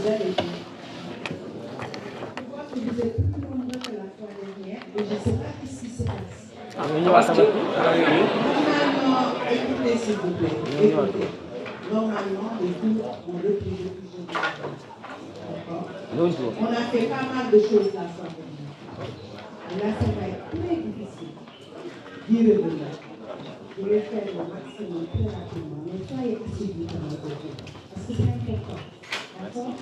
arrêter. Je vois que vous êtes plus nombreux que la fois dernière et je ne sais pas ce qui se passe. Normalement, écoutez s'il vous plaît, écoutez. Normalement, les cours ont repris toujours. D'accord? On a fait pas mal de choses la fois dernière. Et là, ça va être très difficile d'y revenir. Je vais faire le maximum très rapidement, mais soyez assidus dans le côté. Parce que c'est important. D'accord?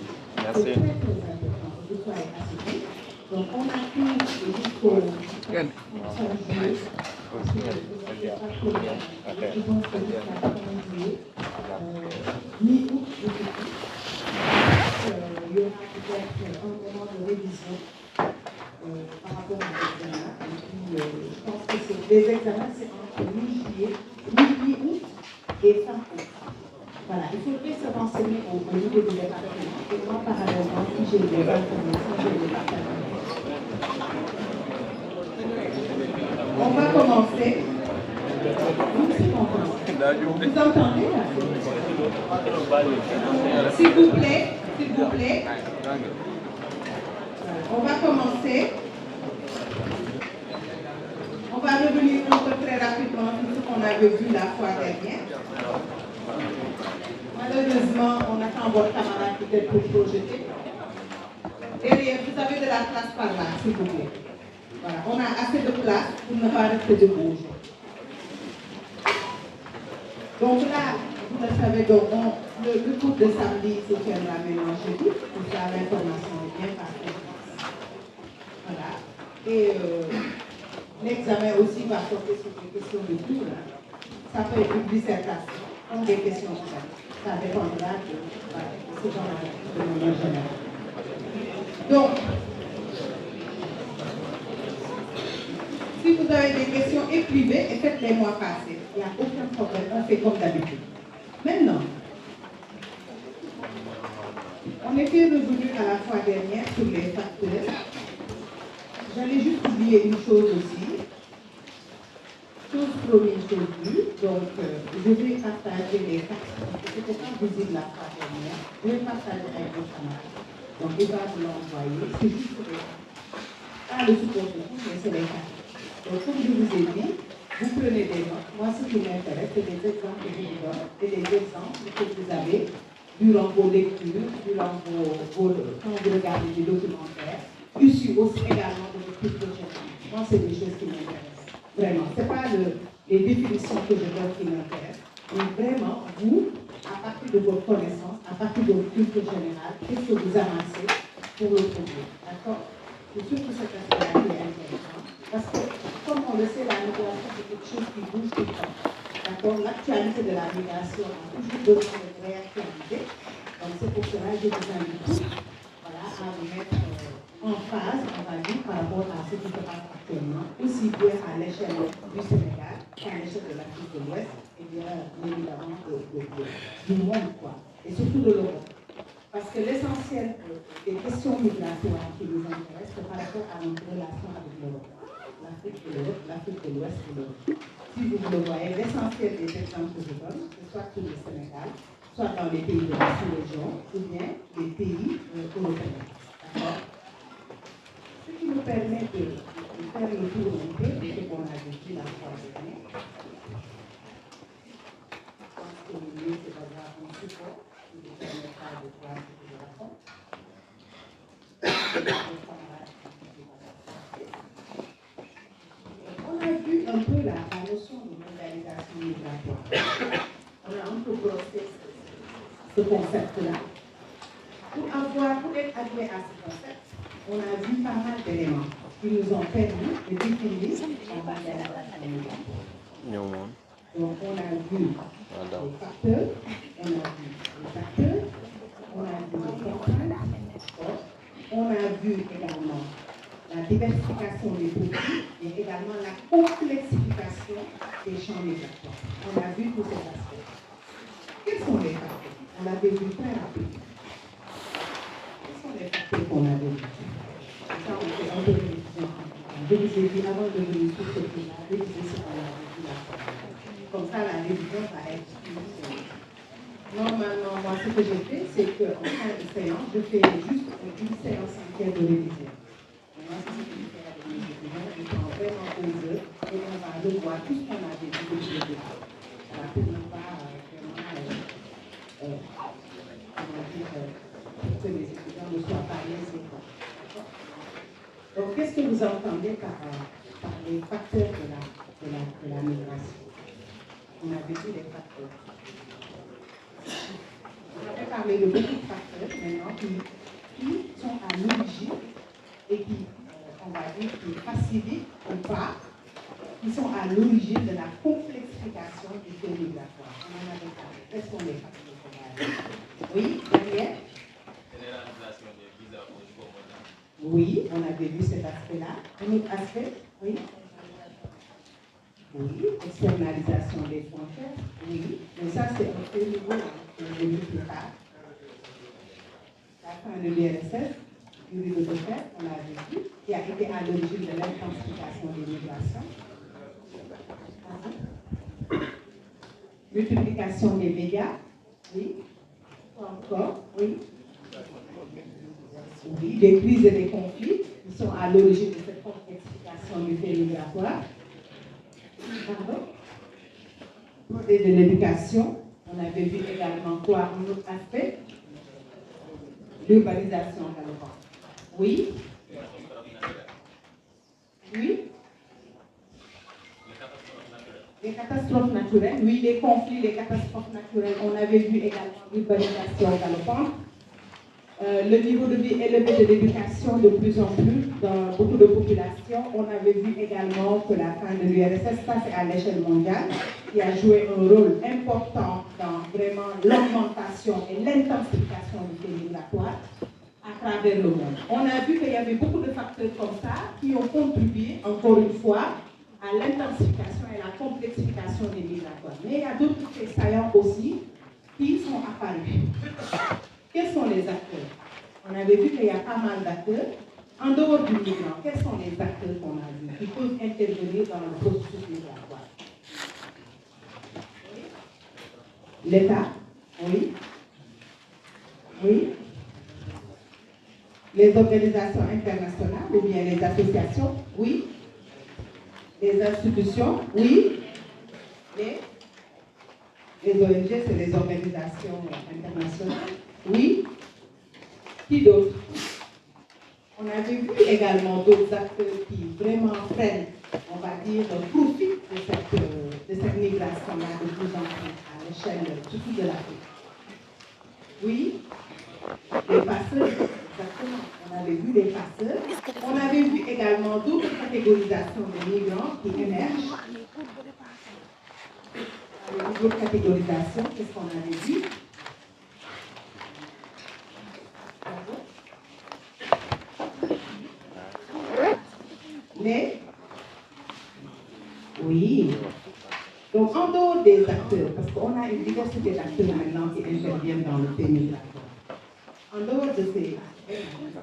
C'est très très important que vous soyez assidus. Donc, on a pris jusqu'au 5 juillet. Je pense que jusqu'à 15 juillet, mi-août, il y aura peut-être un moment de révision par rapport aux examens. Et puis, je pense que les examens, c'est entre mi-juillet, mi-août et fin août. Voilà, il faudrait se renseigner au niveau du département. Et moi, parallèlement, si j'ai des informations, je les partagerai. On va commencer. Vous entendez là? S'il vous plaît, s'il vous plaît. On va commencer. On va revenir un peu très rapidement sur ce qu'on avait vu la fois dernière. Malheureusement, on attend votre camarade peut-être pour projeter. Derrière, vous avez de la place par là, s'il vous plaît. Voilà, on a assez de place pour ne pas rester debout. Donc là, vous le savez, donc le cours de samedi se tiendra maintenant jeudi. Comme ça, l'information est bien passée. Voilà. Et l'examen aussi va porter sur des questions de cours. Ça peut être une dissertation, comme des questions ouvertes. Ça dépendra de ce genre de manière générale. Donc, si vous avez des questions, écrivez et faites-les moi passer. Il n'y a aucun problème, on fait comme d'habitude. Maintenant, on était revenu à la fois dernière sur les facteurs. J'allais juste oublier une chose aussi. Chose première, chose vue. Donc, je vais partager les facteurs. C'était pas visible la fois dernière. Je vais partager avec vos camarades. Donc, il va vous l'envoyer. C'est juste pour les facteurs. Pas le support de tout, mais c'est les facteurs. Donc, comme je vous ai dit, vous prenez des notes. Moi, ce qui m'intéresse, c'est des exemples que je vous donne et des exemples que vous avez durant vos lectures, durant quand vous regardez des documentaires, issus aussi également de votre culture générale. Moi, c'est des choses qui m'intéressent. Vraiment. Ce n'est pas les définitions que je donne qui m'intéressent, mais vraiment, vous, à partir de votre connaissance, à partir de votre culture générale, qu'est-ce que vous avancez pour le problème. D'accord? C'est surtout cet aspect-là qui est intéressant. Parce que, comme on le sait, la migration, c'est quelque chose qui bouge tout le temps. D'accord? L'actualité de la migration a toujours besoin d'être réactualisée. Donc, c'est pour cela que je vous invite tous à vous mettre en phase, on va dire, par rapport à ce qui se passe actuellement, aussi bien à l'échelle du Sénégal qu'à l'échelle de l'Afrique de l'Ouest, et bien évidemment du monde, quoi. Et surtout de l'Europe. Parce que l'essentiel des questions migratoires qui nous intéressent, c'est par rapport à notre relation avec l'Europe. L'Afrique de l'Europe, l'Afrique de l'Ouest et l'Europe. Si vous le voyez, l'essentiel des exemples que je donne, c'est soit sur le Sénégal, soit dans les pays de la sous-région, ou bien les pays européens. D'accord? Ce qui nous permet de faire le tour un peu de ce qu'on a dit la fois dernière. Je pense que le mieux, c'est d'avoir un support qui nous permettra de voir ce que je raconte. On a vu un peu la notion de mondialisation migratoire. On a un peu brossé ce concept-là. Pour être admis à ce concept, on a vu pas mal d'éléments qui nous ont permis de définir la mondialisation migratoire. Donc, on a vu les facteurs, on a vu les contraintes, on a vu également la diversification des produits et également la complexification des champs migratoires. On a vu tous ces aspects. Quels sont les facteurs? On l'avait vu très rapidement. Quels sont les facteurs qu'on avait vus? Ça, on fait un peu de révision. Je vous ai dit avant de venir sur ce plan-là, réviser ce qu'on avait vu là. Comme ça, la révision va être plus. Normalement, moi, ce que je fais, c'est qu'en fin de séance, je fais juste une séance entière de révision. Moi, c'est ce que je fais avec mes étudiants. Ils sont vraiment heureux et on va revoir tout ce qu'on avait dit depuis le départ. Voilà, pour ne pas comment dire, pour que les étudiants ne soient pas lésés. Donc, qu'est-ce que vous entendez par les facteurs de la migration? On avait vu les facteurs. On avait parlé de beaucoup de facteurs maintenant qui sont à l'origine et qui, on va dire, qui facilitent ou pas, qui sont à l'origine de la complexification du fait migratoire. On en avait parlé. Quels sont les facteurs qu'on va dire? Oui, Daniel? Généralisation des visas au niveau mondial. Oui, on avait vu cet aspect-là. Un autre aspect? Oui. Oui, externalisation des frontières, oui, mais ça c'est un peu nouveau, on l'a vu plus tard. La fin de l'URSS, du rideau de fer, on l'a vu, qui a été à l'origine de l'intensification des migrations. Multiplication des médias, oui. Encore, oui. Oui, des crises et des conflits qui sont à l'origine de cette complexification du fait migratoire. Pardon? Et de l'éducation, on avait vu également quoi, un autre aspect? L'urbanisation galopante. Oui. Oui. Les catastrophes naturelles, oui, les conflits, les catastrophes naturelles. On avait vu également l'urbanisation galopante. Le niveau de vie élevé de l'éducation de plus en plus dans beaucoup de populations. On avait vu également que la fin de l'URSS, ça c'est à l'échelle mondiale, qui a joué un rôle important dans vraiment l'augmentation et l'intensification du fait migratoire à travers le monde. On a vu qu'il y avait beaucoup de facteurs comme ça qui ont contribué, encore une fois, à l'intensification et à la complexification des migratoires. Mais il y a d'autres faits saillants aussi qui sont apparus. Quels sont les acteurs? On avait vu qu'il y a pas mal d'acteurs. En dehors du migrant, quels sont les acteurs qu'on a vus qui peuvent intervenir dans le processus migratoire? L'État, oui. Oui. Les organisations internationales ou bien les associations, oui. Les institutions, oui. Les ONG, c'est les organisations internationales, oui. Qui d'autre? On avait vu également d'autres acteurs qui vraiment prennent, on va dire, profit de cette migration-là de plus en plus à l'échelle surtout de l'Afrique. Oui, les passeurs, exactement. On avait vu les passeurs. On avait vu également d'autres catégorisations de migrants qui émergent. D'autres catégorisations, qu'est-ce qu'on avait vu? Oui. Donc, en dehors des acteurs, parce qu'on a une diversité d'acteurs maintenant qui interviennent dans le fait migratoire. En dehors de ces acteurs, vous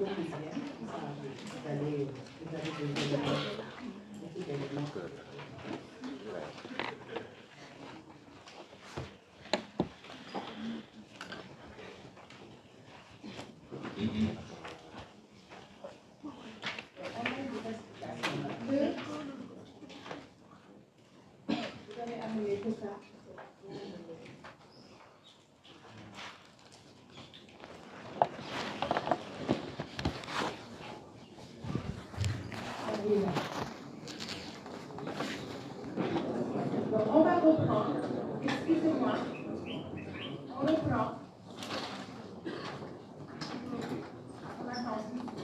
avez des éléments. Donc, on va reprendre. Excusez-moi. On reprend. On attend juste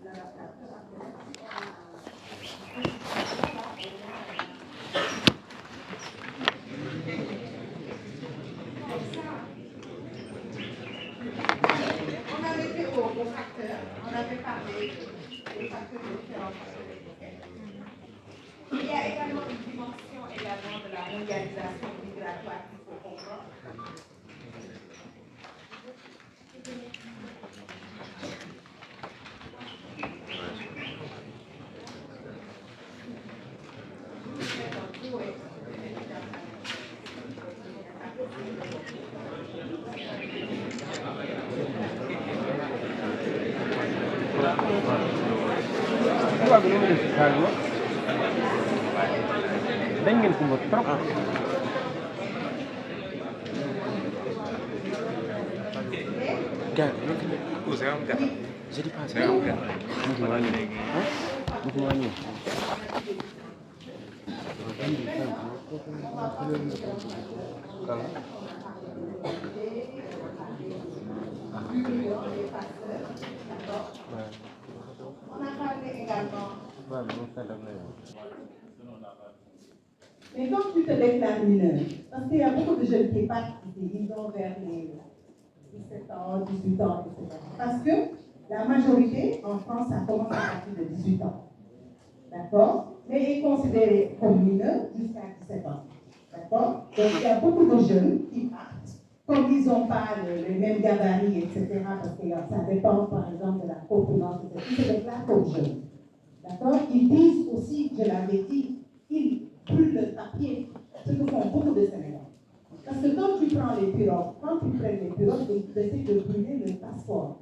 l'adaptateur. On avait fait aux facteurs, on avait parlé des facteurs de différents facteurs. Il y a également une dimension également de la mondialisation migratoire qu'il faut comprendre. tubaab bi nu mu def si xaal bi dañ ngeen ko mot trop. Saya enggak. Jadi pas. Saya enggak. Masih wangi. Hah? Masih wangi. On a parlé également. Mais quand tu te déclares mineur, parce qu'il y a beaucoup de jeunes qui partent ici, ils ont vers les 17 ans, 18 ans, etc. Parce que la majorité en France, ça commence à partir de 18 ans. D'accord? Mais est considéré comme mineur jusqu'à 17 ans. D'accord? Donc il y a beaucoup de jeunes qui partent, comme ils n'ont pas les mêmes gabarits, etc., parce que ça dépend par exemple de la corpulence, etc., ils se déclarent comme jeunes. D'accord? Ils disent aussi, je l'avais dit, ils brûlent le papier, ce que font beaucoup de Sénégalais. Parce que quand tu prends les pirogues, ils essaient de brûler le passeport.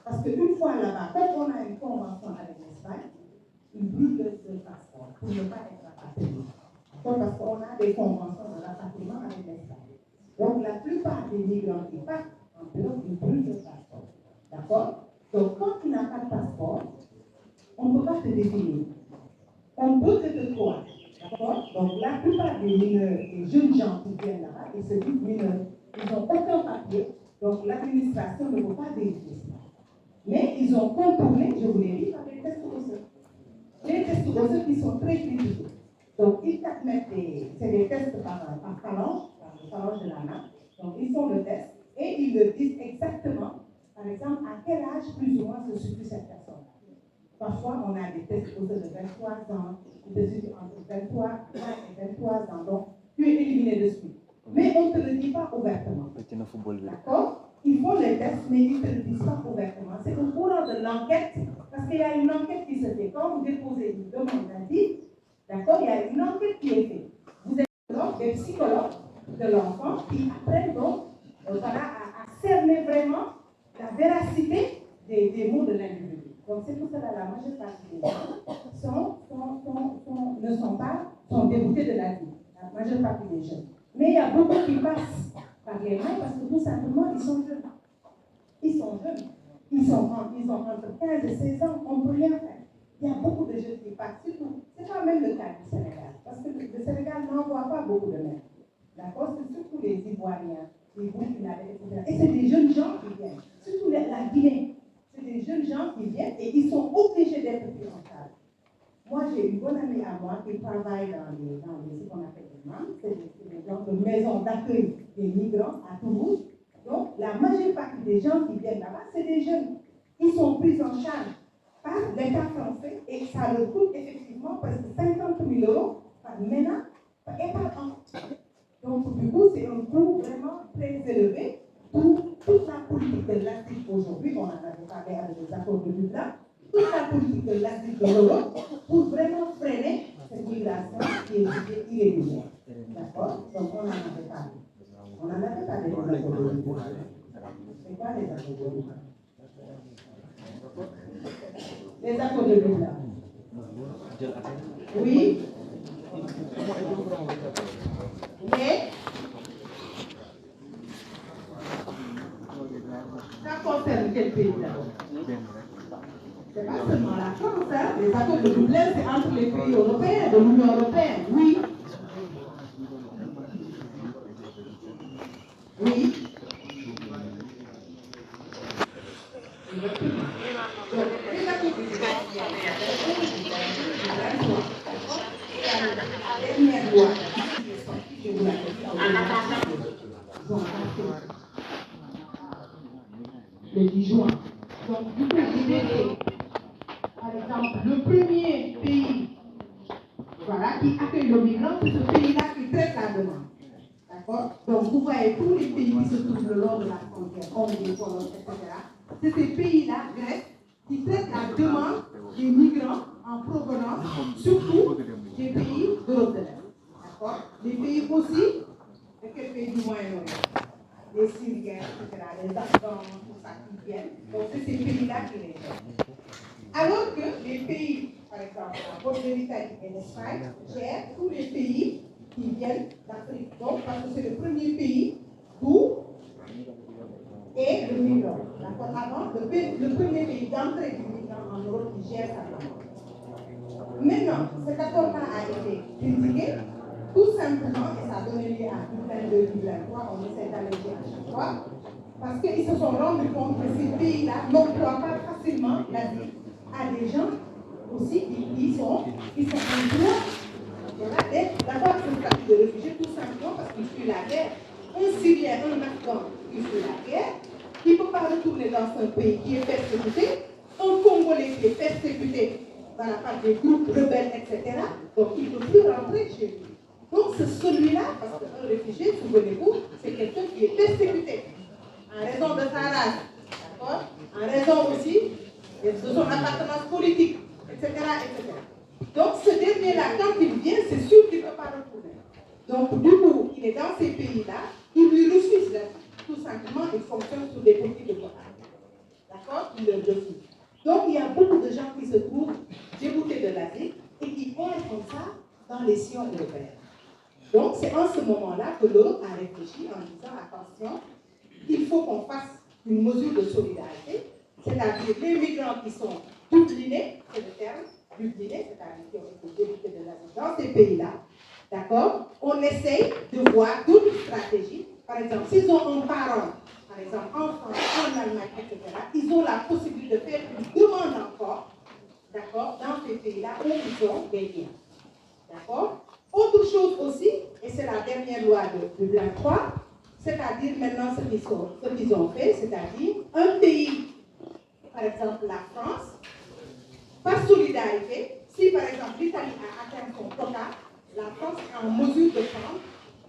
Parce qu'une fois là-bas, quand on a une convention avec l'Espagne, ils brûlent le passeport pour ne pas être rapatrié. Parce qu'on a des conventions de rapatriement avec l'Espagne. Donc la plupart des migrants qui partent en pirogue, ils brûlent le passeport. D'accord? Donc quand tu n'as pas de passeport, on ne peut pas te définir. On peut que te croire. D'accord? Donc la plupart des mineurs, des jeunes gens qui viennent là-bas, ils se disent mineurs. Ils n'ont aucun papier, donc l'administration ne peut pas vérifier ça. Mais ils ont contourné, je vous l'ai dit, par les tests osseux. Les tests osseux qui sont très critiques. Donc ils mettent c'est des tests par phalange, par le phalange de la main. Donc ils font le test et ils le disent exactement, par exemple, à quel âge plus ou moins se situe cette personne. Parfois, on a des tests osseux de 23 ans, entre 23 et 23 ans, donc tu es éliminé de suite. Mais on ne te le dit pas ouvertement. D'accord? Ils font les tests, mais ils ne te le disent pas ouvertement. C'est au courant de l'enquête, parce qu'il y a une enquête qui se fait. Quand vous déposez une demande d'asile, d'accord, il y a une enquête qui est faite. Vous êtes donc des psychologues de l'enfant qui apprennent donc à cerner vraiment la véracité des mots de l'individu. Donc c'est pour cela que la majeure partie des gens sont dégoûtés de la vie, la majeure partie des jeunes. Mais il y a beaucoup qui passent par les mains parce que tout simplement ils sont jeunes. Ils sont jeunes. Ils ont entre 15 et 16 ans, on ne peut rien faire. Il y a beaucoup de jeunes qui passent, surtout. Ce n'est pas même le cas du Sénégal, parce que le Sénégal n'envoie pas beaucoup de mains. D'accord? C'est surtout les Ivoiriens, les Burkinabés, etc. Et c'est des jeunes gens qui viennent, surtout la Guinée. C'est des jeunes gens qui viennent et ils sont obligés d'être pris en charge. Moi, j'ai une bonne amie à moi qui travaille dans ce qu'on appelle les MAM, c'est des gens de maisons d'accueil des migrants à Toulouse. Donc, la majeure partie des gens qui viennent là-bas, c'est des jeunes. Ils sont pris en charge par l'État français et ça leur coûte effectivement presque 50 000 € par ménage et par an. Donc, du coup, c'est un coût vraiment très élevé pour toute la politique de l'Asile aujourd'hui. On en avait parlé avec les accords de Dublin. Toute la politique de l'Asile de l'Europe pour vraiment freiner cette migration qui est irrégulière. D'accord? Donc, on en avait parlé. On en avait parlé des accords de Dublin. C'est quoi les accords de Dublin? Les accords de Dublin. Oui. Mais ça concerne quel pays d'abord? C'est pas seulement la France, hein? Les accords de Dublin, c'est entre les pays européens, de l'Union européenne, oui. Oui. Donc, les accords de Dublin, la dernière loi qui est sortie, je vous l'avais dit, en 2018, ils ont passé le 10 juin. Donc, du coup, l'idée c'est, par exemple, le premier pays qui accueille le migrant, c'est ce pays-là qui traite la demande. D'accord? Donc, vous voyez tous les pays qui se trouvent le long de la frontière, comme les Polonais, etc. C'est ces pays-là, Grèce, qui traitent la demande des migrants en provenance, surtout des pays d'Europe de l'Est. D'accord? Les pays aussi, et quel pays du Moyen-Orient? les Syriens, etc., les Afghans, tout ça qui viennent. Donc c'est ces pays-là qui les gèrent. Alors que les pays, par exemple, la Côte de l'Italie et l'Espagne, gèrent tous les pays qui viennent d'Afrique. Donc, parce que c'est le premier pays d'où est le migrant. D'accord? Avant, le premier pays d'entrée du migrant en Europe qui gère sa demande. Maintenant, cet accord-là a été critiqué, tout simplement, et ça a donné lieu à Dublin 2, Dublin 3, on essaie d'alléger à chaque fois, parce qu'ils se sont rendus compte que ces pays-là n'emploient pas facilement l'asile à des gens aussi qui sont en droit d'avoir ce statut de réfugié, tout simplement parce qu'ils fuient la guerre. Un Syrien, un Afghan qui fuit la guerre, qui ne peut pas retourner dans un pays qui est persécuté, un Congolais qui est persécuté par la part des groupes rebelles, etc. Donc il ne peut plus rentrer chez lui. Donc c'est celui-là, parce qu'un réfugié, souvenez-vous, c'est quelqu'un qui est persécuté en raison de sa race, d'accord, en raison aussi de son appartenance politique, etc., etc. Donc ce dernier-là, quand il vient, c'est sûr qu'il ne peut pas retourner. Donc du coup, il est dans ces pays-là, il lui refuse tout simplement, il fonctionne sur des politiques de quotas. D'accord? Il le refuse. Donc il y a beaucoup de gens qui se trouvent déboutés de l'asile et qui errent comme ça dans les sillons européens. Donc c'est en ce moment-là que l'Europe a réfléchi en disant attention, il faut qu'on fasse une mesure de solidarité, c'est-à-dire les migrants qui sont dublinés, c'est le terme, dublinés, c'est-à-dire qui ont été déboutés de l'asile dans ces pays-là, d'accord? On essaye de voir d'autres stratégies. Par exemple, s'ils ont un parent, par exemple en France, en Allemagne, etc., ils ont la possibilité de faire une demande encore, d'accord, dans ces pays-là où ils ont des biens. D'accord? Autre chose aussi, et c'est la dernière loi de Dublin 3, c'est-à-dire maintenant ce qu'ils ont fait, c'est-à-dire un pays, par exemple la France, par solidarité, si par exemple l'Italie a atteint son quota, la France est en mesure de prendre,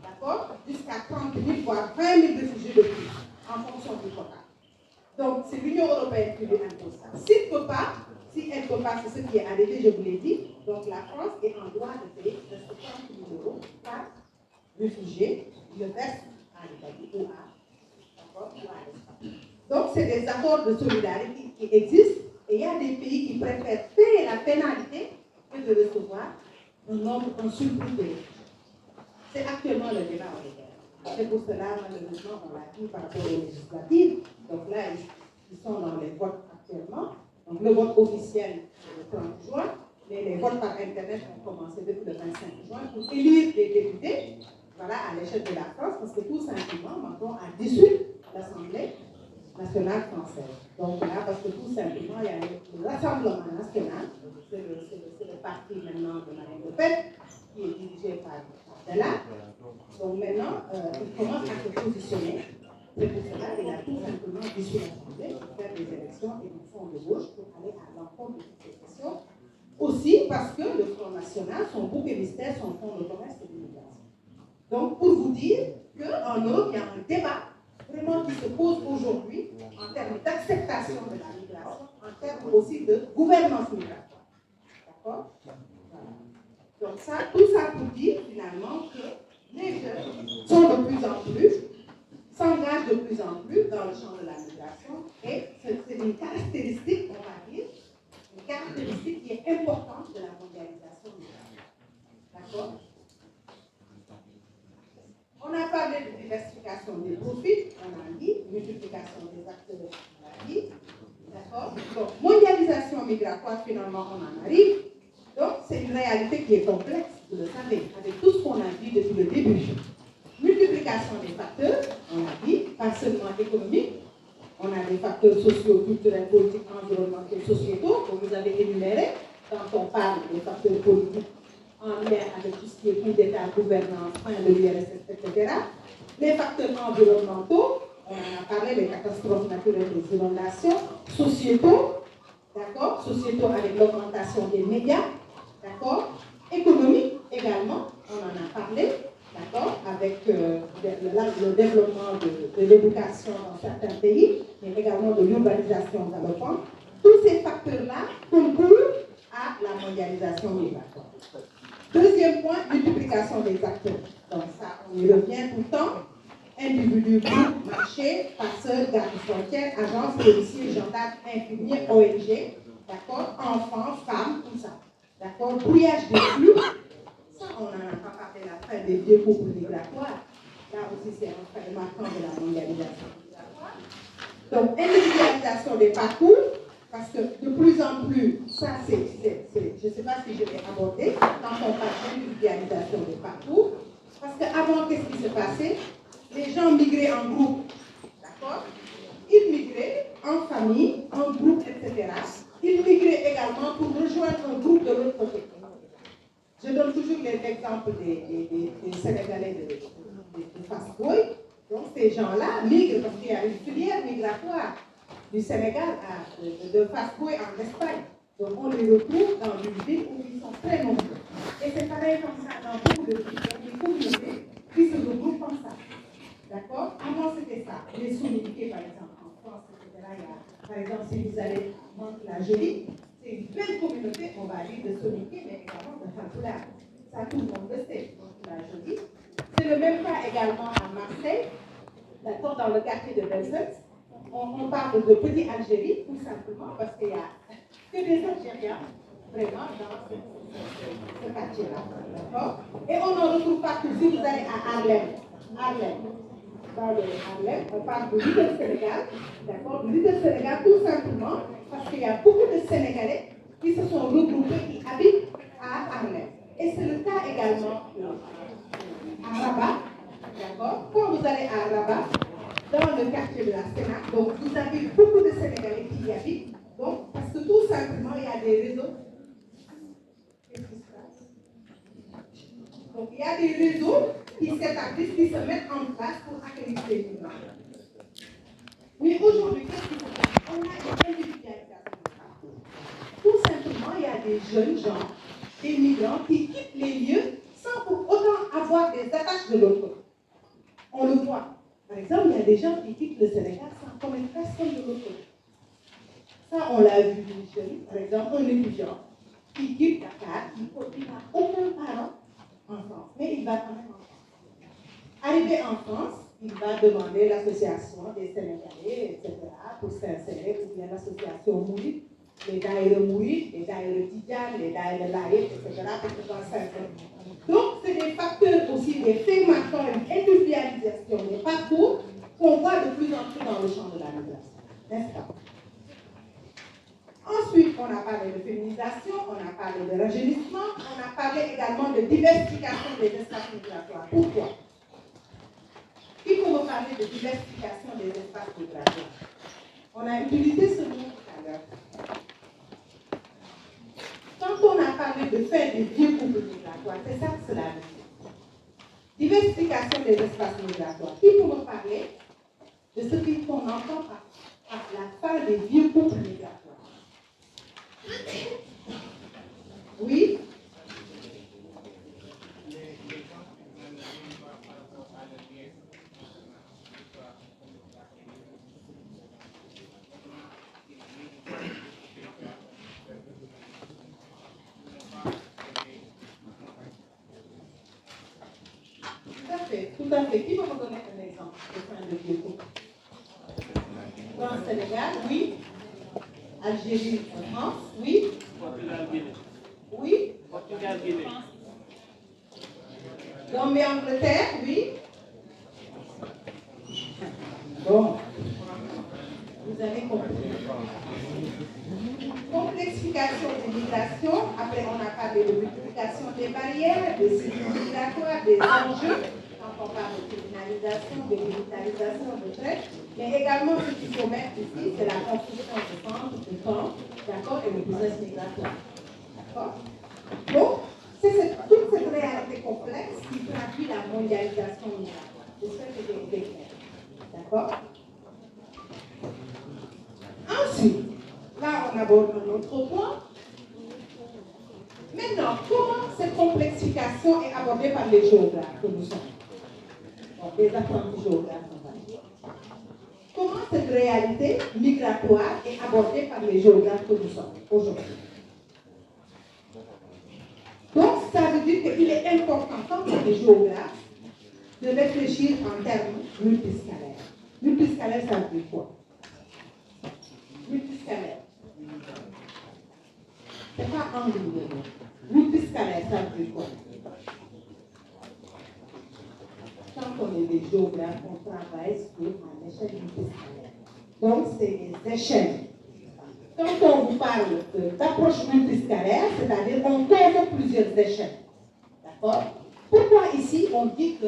d'accord, jusqu'à 30 000, voire 20 000 réfugiés de plus, en fonction du quota. Donc c'est l'Union européenne qui lui impose ça. S'il ne peut pas, si elle ne peut pas, c'est ce qui est arrivé, je vous l'ai dit, donc la France est en droit de payer presque 30 000 € par réfugié, le verse à l'Italie ou à l'Espagne. Donc c'est des accords de solidarité qui existent et il y a des pays qui préfèrent payer la pénalité que de recevoir un surplus de réfugiés. C'est actuellement le débat européen. C'est pour cela, malheureusement, on l'a dit par rapport aux législatives. Donc là, ils sont dans les votes actuellement. Donc le vote officiel, c'est le 30 juin, mais les votes par Internet ont commencé depuis le 25 juin pour élire les députés, voilà, à l'échelle de la France, parce que tout simplement, Macron a dissous l'Assemblée nationale française. Donc là, parce que tout simplement, il y a le Rassemblement national, c'est le parti maintenant de Marine Le Pen, qui est dirigé par là. Donc maintenant, il commence à se positionner. C'est pour cela qu'il a tout simplement dissous l'Assemblée pour faire des élections et du Front de gauche pour aller à l'encontre de toutes ces questions. Aussi parce que le Front National, son bouc émissaire, son fonds de commerce et d'immigration. Donc pour vous dire qu'en Europe, il y a un débat vraiment qui se pose aujourd'hui en termes d'acceptation de la migration, en termes aussi de gouvernance migratoire. D'accord? Voilà. Donc ça, tout ça pour dire finalement que les jeunes sont de plus en plus, s'engagent de plus en plus dans le champ de la migration et c'est une caractéristique, on va dire, une caractéristique qui est importante de la mondialisation migratoire. D'accord? On a parlé de diversification des profits, on a dit, multiplication des acteurs, on a dit. D'accord? Donc, mondialisation migratoire, finalement, on en arrive. Donc, c'est une réalité qui est complexe, vous le savez, avec tout ce qu'on a dit depuis le début. Multiplication des facteurs, on a dit, pas seulement économiques, on a des facteurs sociaux, culturels, politiques, environnementaux, sociétaux, que vous avez énumérés, quand on parle des facteurs politiques en lien avec tout ce qui est coup d'État, gouvernance, fin de l'URSS, etc. Les facteurs environnementaux, on en a parlé, les catastrophes naturelles, les inondations, sociétaux, d'accord, sociétaux avec l'augmentation des médias, d'accord, économique également, on en a parlé, d'accord, avec le développement de l'éducation dans certains pays, mais également de l'urbanisation galopante. Tous ces facteurs-là concourent à la mondialisation migratoire. Deuxième point, multiplication des acteurs. Donc ça, on y revient tout le temps. individus, groupes, marchés, passeurs, gardes-frontières, agences, policiers, gendarmes, infirmiers, ONG, d'accord, enfants, femmes, tout ça. D'accord, brouillage des flux, ça on n'en a pas parlé la fin des vieux couples migratoires. Là aussi c'est un fait marquant de la mondialisation migratoire. Donc individualisation des parcours, parce que de plus en plus, ça c'est je ne sais pas si je vais aborder, quand on parle d'individualisation des parcours, parce qu'avant, qu'est-ce qui se passait? Les gens migraient en groupe, d'accord? Ils migraient en famille, en groupe, etc. Ils migraient également pour rejoindre un groupe de l'autre côté. Je donne toujours les exemples des Sénégalais de Fass-Boye. Donc ces gens-là migrent parce qu'il y a une filière migratoire du Sénégal de Fass-Boye en Espagne. Donc on les retrouve dans une ville où ils sont très nombreux. Et c'est pareil comme ça dans beaucoup de villes. Donc des communautés qui se regroupent comme ça. D'accord? Avant c'était ça. Les sous-médicés par exemple en France, etc. Il y a, par exemple si vous allez la Jolie, c'est une belle communauté, on va dire, de sous-médicés, mais également de Falcoula. Ça tout le monde le sait, la Jolie. C'est le même cas également à Marseille, d'accord, dans le quartier de Belzec. On parle de Petit Algérie, tout simplement, parce qu'il n'y a que des Algériens, vraiment, dans ce quartier-là. D'accord? Et on en retrouve partout. Si vous allez à Harlem, dans le Harlem, on parle de Little Sénégal, d'accord? Little Sénégal, tout simplement, parce qu'il y a beaucoup de Sénégalais qui se sont regroupés, qui habitent à Harlem. Et c'est le cas également à Rabat, d'accord? Quand vous allez à Rabat, dans le quartier de la Sénat, donc vous avez beaucoup de Sénégalais qui y habitent, donc parce que tout simplement il y a des réseaux. Qu'est-ce qui se passe? Donc il y a des réseaux qui s'établissent, qui se mettent en place pour accueillir les migrants. Mais aujourd'hui, qu'est-ce qui se passe? On a une individualisation. Tout simplement, il y a des jeunes gens, des migrants qui quittent les lieux sans pour autant avoir des attaches de l'autre côté. On le voit. Par exemple, il y a des gens qui quittent le Sénégal sans connaître personne de l'autre côté. Ça, on l'a vu d'une jeune, par exemple, un étudiant qui quitte Dakar, il n'a aucun parent en France, mais il va quand même en France. Arrivé en France, il va demander l'association des Sénégalais, etc., pour s'insérer, ou bien l'association Mouride, les daïres Mouride, les daïres Tidjane, les daïres Laïd, etc., pour pouvoir s'insérer. Donc, c'est des facteurs aussi, des faits marquants, une industrialisation des parcours qu'on voit de plus en plus dans le champ de la migration. N'est-ce pas? Ensuite, on a parlé de féminisation, on a parlé de rajeunissement, on a parlé également de diversification des espaces migratoires. Pourquoi? Il faut me parler de diversification des espaces migratoires. On a utilisé ce mot tout à l'heure. Quand on a parlé de faire des vieux couples migratoires, c'est ça que cela veut dire. Diversification des espaces migratoires. Il faut me parler de ce qu'on entend par la fin des vieux couples migratoires. Oui? Tout à fait. Qui va me donner un exemple de fin de vieux couple? Dans le Sénégal, oui. Algérie, France, oui. Portugal, Guinée. Oui. Portugal, Guinée. Gambie, Angleterre, oui. Bon. Vous avez compris. Complexification des migrations. Après, on a parlé de multiplication des barrières, des cycles migratoires, des enjeux. Quand on parle de criminalisation, de militarisation, de traite. Mais également, ce qu'il faut mettre ici, c'est la construction de centres, de camps, d'accord, et le business migratoire. D'accord? Donc, c'est toute cette réalité complexe qui traduit la mondialisation migratoire. J'espère que j'ai été clair. D'accord? Ensuite, là, on aborde un autre point. Maintenant, comment cette complexification est abordée par les géographes que nous sommes? Donc, les apprentis géographes, on va dire. Comment cette réalité migratoire est abordée par les géographes que nous sommes aujourd'hui? Donc, ça veut dire qu'il est important, quand on est géographe, de réfléchir en termes multiscalaires. Multiscalaire, ça veut dire quoi? Multiscalaire. C'est pas angle. Multiscalaire, ça veut dire quoi? Quand on est des géographes, on travaille sur une échelle multiscalaire. Donc, c'est les échelles. Quand on vous parle d'approche multiscalaire, c'est-à-dire on convoque plusieurs échelles. D'accord? Pourquoi ici on dit que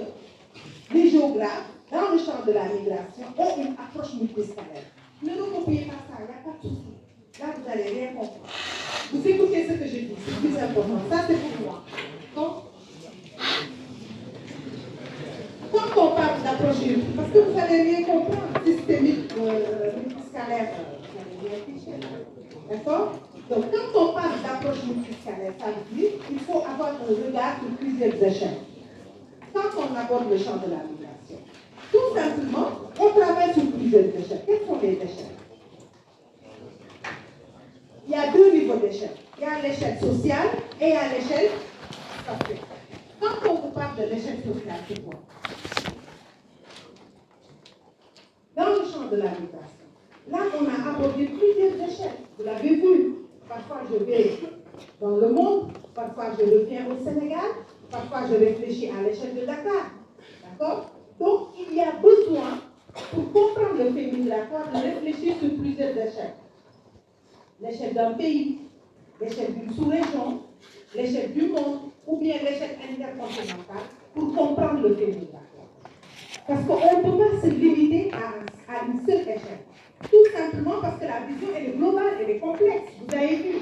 les géographes, dans le champ de la migration, ont une approche multiscalaire? Ne recopiez pas ça, il n'y a pas de souci. Là, vous n'allez rien comprendre. Vous écoutez ce que je dis, c'est plus important. Ça, c'est pour moi. Donc, quand on parle d'approche multiscalaire, parce que vous n'allez rien comprendre, systémique, multiscalaire, vous n'allez rien ficher. D'accord? Donc, quand on parle d'approche multiscalaire, ça veut dire qu'il faut avoir un regard sur plusieurs échelles. Quand on aborde le champ de la migration, tout simplement, on travaille sur plusieurs échelles. Quelles sont les échelles? Il y a deux niveaux d'échelle. Il y a l'échelle sociale et il y a l'échelle spatiale. Quand on vous parle de l'échelle sociale, c'est quoi? Dans le champ de la migration, là, on a abordé plusieurs échelles. Vous l'avez vu. Parfois, je vais dans le monde. Parfois, je reviens au Sénégal. Parfois, je réfléchis à l'échelle de Dakar. D'accord? Donc, il y a besoin, pour comprendre le fait migratoire, de réfléchir sur plusieurs échelles. L'échelle d'un pays, l'échelle d'une sous-région, l'échelle du monde, ou bien l'échelle intercontinentale, pour comprendre le fait migratoire. Parce qu'on ne peut pas se limiter à une seule échelle. Tout simplement parce que la vision, elle est globale, elle est complexe. Vous avez vu.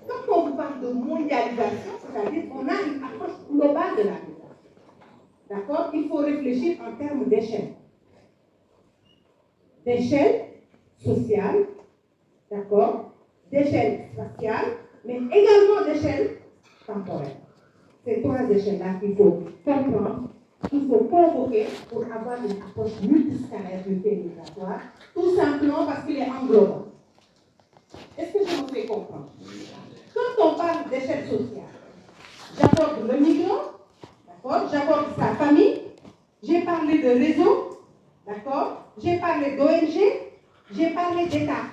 Quand on vous parle de mondialisation, c'est-à-dire qu'on a une approche globale de la migration. D'accord? Il faut réfléchir en termes d'échelle. D'échelle sociale, d'accord? D'échelle spatiale, mais également d'échelle temporelle. Ces trois échelles-là qu'il faut comprendre, qu'il faut convoquer pour avoir une approche multiscalaire du fait migratoire, tout simplement parce qu'il est englobant. Est-ce que je me fais comprendre? Quand on parle d'échelle sociale, j'aborde le migrant, d'accord? J'aborde sa famille, j'ai parlé de réseau, d'accord? J'ai parlé d'ONG, j'ai parlé d'État.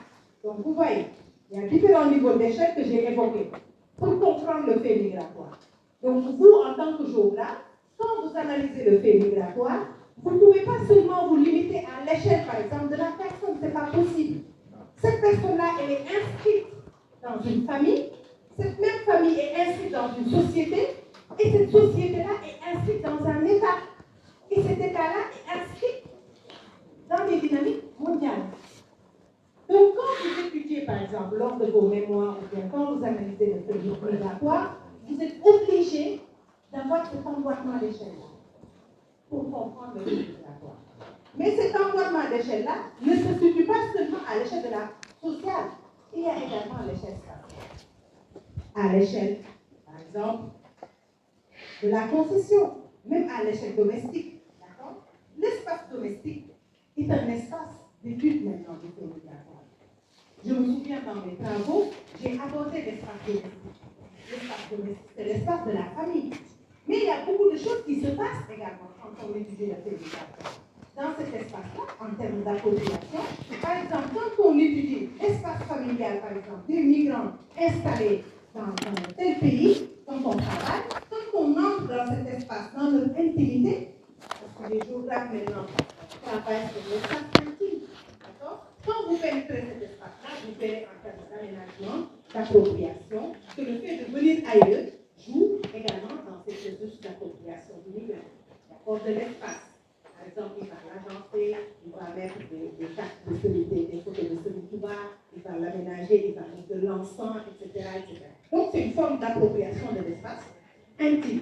Donc vous voyez, il y a différents niveaux d'échelle que j'ai évoqués pour comprendre le fait migratoire. Donc vous, en tant que géographe, quand vous analysez le fait migratoire, vous ne pouvez pas seulement vous limiter à l'échelle, par exemple, de la personne. Ce n'est pas possible. Cette personne-là, elle est inscrite dans une famille. Cette même famille est inscrite dans une société. Et cette société-là est inscrite dans un État. Et cet État-là est inscrit dans des dynamiques mondiales. Donc, quand vous étudiez, par exemple, lors de vos mémoires, ou bien quand vous analysez le fait migratoire, vous êtes obligé d'avoir cet emboîtement d'échelle-là pour comprendre le fait migratoire. Mais cet emboîtement d'échelle-là ne se situe pas seulement à l'échelle de la sociale, il y a également l'échelle spatiale. À l'échelle, par exemple, de la concession, même à l'échelle domestique. D'accord? L'espace domestique est un espace d'étude maintenant du fait migratoire. Je me souviens dans mes travaux, j'ai abordé l'espace domestique. L'espace domestique, c'est l'espace de la famille. Mais il y a beaucoup de choses qui se passent également quand on étudie le fait migratoire. Dans cet espace-là, en termes d'appropriation, par exemple, quand on étudie l'espace familial, par exemple, des migrants installés dans un tel pays, quand on travaille, quand on entre dans cet espace, dans notre intimité, parce que les géographes maintenant travaillent sur l'espace intime, d'accord? Quand vous pénétrez cet espace-là, vous verrez en termes d'aménagement, d'appropriation, que le fait de venir ailleurs joue également dans ces processus d'appropriation du migrant, d'accord, de l'espace. Par exemple, il va l'agencer, il va mettre des cartes de celui, des photos de celui qui va, il va l'aménager, il va mettre de l'encens, etc., etc. Donc, c'est une forme d'appropriation de l'espace intime.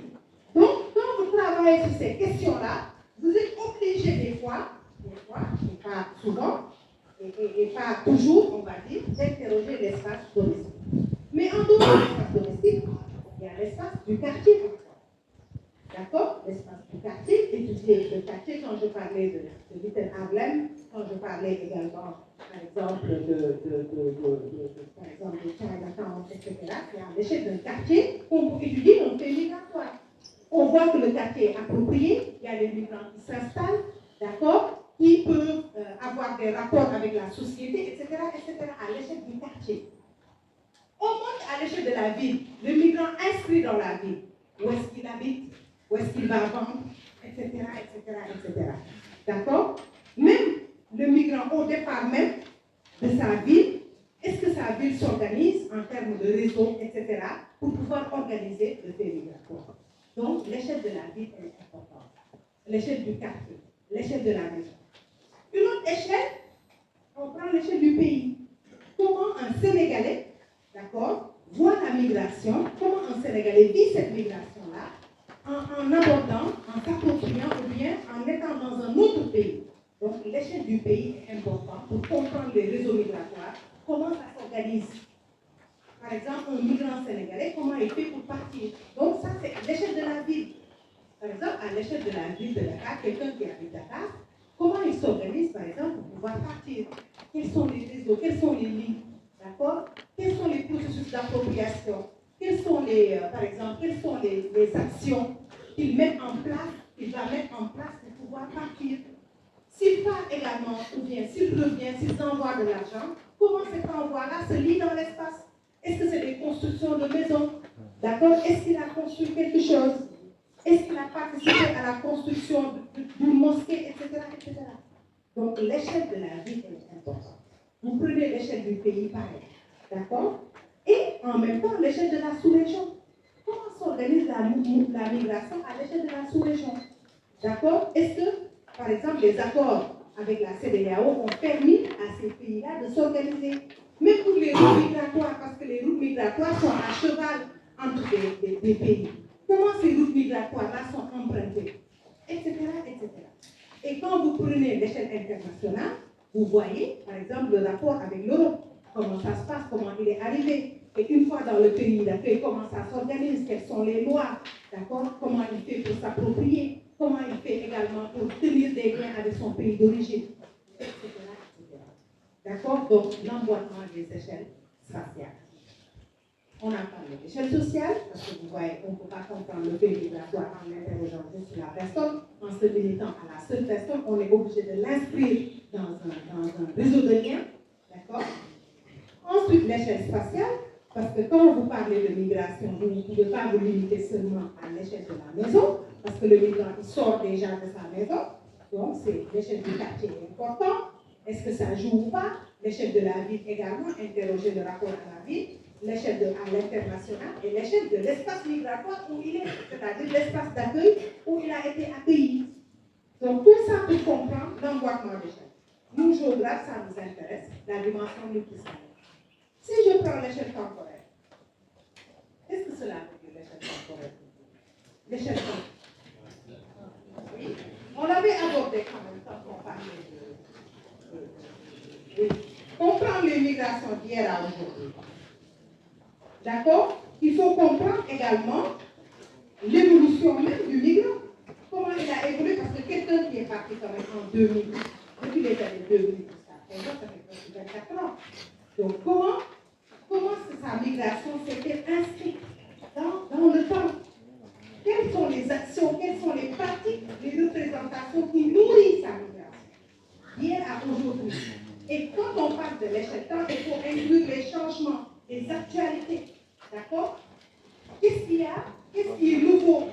Donc, quand vous travaillez sur ces questions-là, vous êtes obligé des fois, et pas souvent, et pas toujours, on va dire, d'interroger l'espace domestique. Mais en dehors de l'espace domestique, il y a l'espace du quartier. D'accord? L'espace du quartier, étudier le quartier quand je parlais de Little Harlem, quand je parlais également, par exemple, par exemple, de Chinatown, etc. C'est à l'échelle d'un quartier qu'on peut étudier un fait migratoire. On voit que le quartier est approprié, il y a les migrants qui s'installent, d'accord, qui peuvent avoir des rapports avec la société, etc., à l'échelle du quartier. On monte à l'échelle de la ville, le migrant inscrit dans la ville, où est-ce qu'il habite, où est-ce qu'il va vendre, etc. D'accord? Même le migrant au départ même de sa ville, est-ce que sa ville s'organise en termes de réseau, etc., pour pouvoir organiser le fait migratoire? Donc, l'échelle de la ville est importante. L'échelle du quartier, l'échelle de la maison. Une autre échelle, on prend l'échelle du pays. Comment un Sénégalais, d'accord, voit la migration, comment un Sénégalais vit cette migration-là, en abordant, en s'appropriant ou bien en étant dans un autre pays. Donc, l'échelle du pays est importante pour comprendre les réseaux migratoires, comment ça s'organise. Par exemple, un migrant sénégalais, comment il fait pour partir. Donc, ça, c'est à l'échelle de la ville. Par exemple, à l'échelle de la ville de Dakar, quelqu'un qui habite Dakar, comment il s'organise, par exemple, pour pouvoir partir. Quels sont les réseaux, quels sont les lignes, d'accord? Quels sont les processus d'appropriation? Quels sont les, par exemple, quelles sont les actions qu'il met en place, qu'il va mettre en place pour pouvoir partir? S'il part également, ou bien s'il revient, s'il envoie de l'argent, comment cet envoi-là se lie dans l'espace? Est-ce que c'est des constructions de maisons? D'accord? Est-ce qu'il a construit quelque chose? Est-ce qu'il a participé à la construction d'une mosquée, etc. Donc, l'échelle de la ville est importante. Vous prenez l'échelle du pays pareil. D'accord? Et en même temps, l'échelle de la sous-région. Comment s'organise la migration à l'échelle de la sous-région? D'accord? Est-ce que, par exemple, les accords avec la CEDEAO ont permis à ces pays-là de s'organiser? Même pour les routes migratoires, parce que les routes migratoires sont à cheval entre des pays. Comment ces routes migratoires-là sont empruntées? Etc. Et quand vous prenez l'échelle internationale, vous voyez, par exemple, le rapport avec l'Europe. Comment ça se passe, comment il est arrivé. Et une fois dans le pays d'accueil, comment ça s'organise, quelles sont les lois, d'accord? Comment il fait pour s'approprier, comment il fait également pour tenir des liens avec son pays d'origine, etc. D'accord? Donc, l'emboîtement des échelles spatiales. On a parlé d'échelle sociale, parce que vous voyez, on ne peut pas comprendre le pays migratoire en interrogeant juste la personne, en se limitant à la seule personne, on est obligé de l'inscrire dans un réseau de liens, d'accord? Ensuite, l'échelle spatiale, parce que quand vous parlez de migration, vous ne pouvez pas vous limiter seulement à l'échelle de la maison, parce que le migrant, il sort déjà de sa maison, donc c'est l'échelle du quartier est important. Est-ce que ça joue ou pas? L'échelle de la ville également, interroger le rapport à la ville, l'échelle à l'international et l'échelle de l'espace migratoire où il est, c'est-à-dire l'espace d'accueil où il a été accueilli. Donc tout ça pour comprendre l'emboîtement d'échelle. Nous, géographes, ça nous intéresse, la dimension multiscalaire. Si je prends l'échelle temporelle, qu'est-ce que cela veut dire l'échelle temporelle? L'échelle temporelle. Oui, on l'avait abordé quand même quand on parlait de comprendre les migrations d'hier à aujourd'hui. D'accord? Il faut comprendre également l'évolution même du migrant. Comment il a évolué, parce que quelqu'un qui est parti quand même en 2000, depuis les années 2000 jusqu'à présent, ça fait presque 24 ans. Donc comment sa migration s'est inscrite dans le temps? Quelles sont les actions, quelles sont les pratiques, les représentations qui nourrissent sa migration d'hier à aujourd'hui? Et quand on parle de l'échelle temps, il faut inclure les changements, les actualités. D'accord? Qu'est-ce qu'il y a? Qu'est-ce qui est nouveau?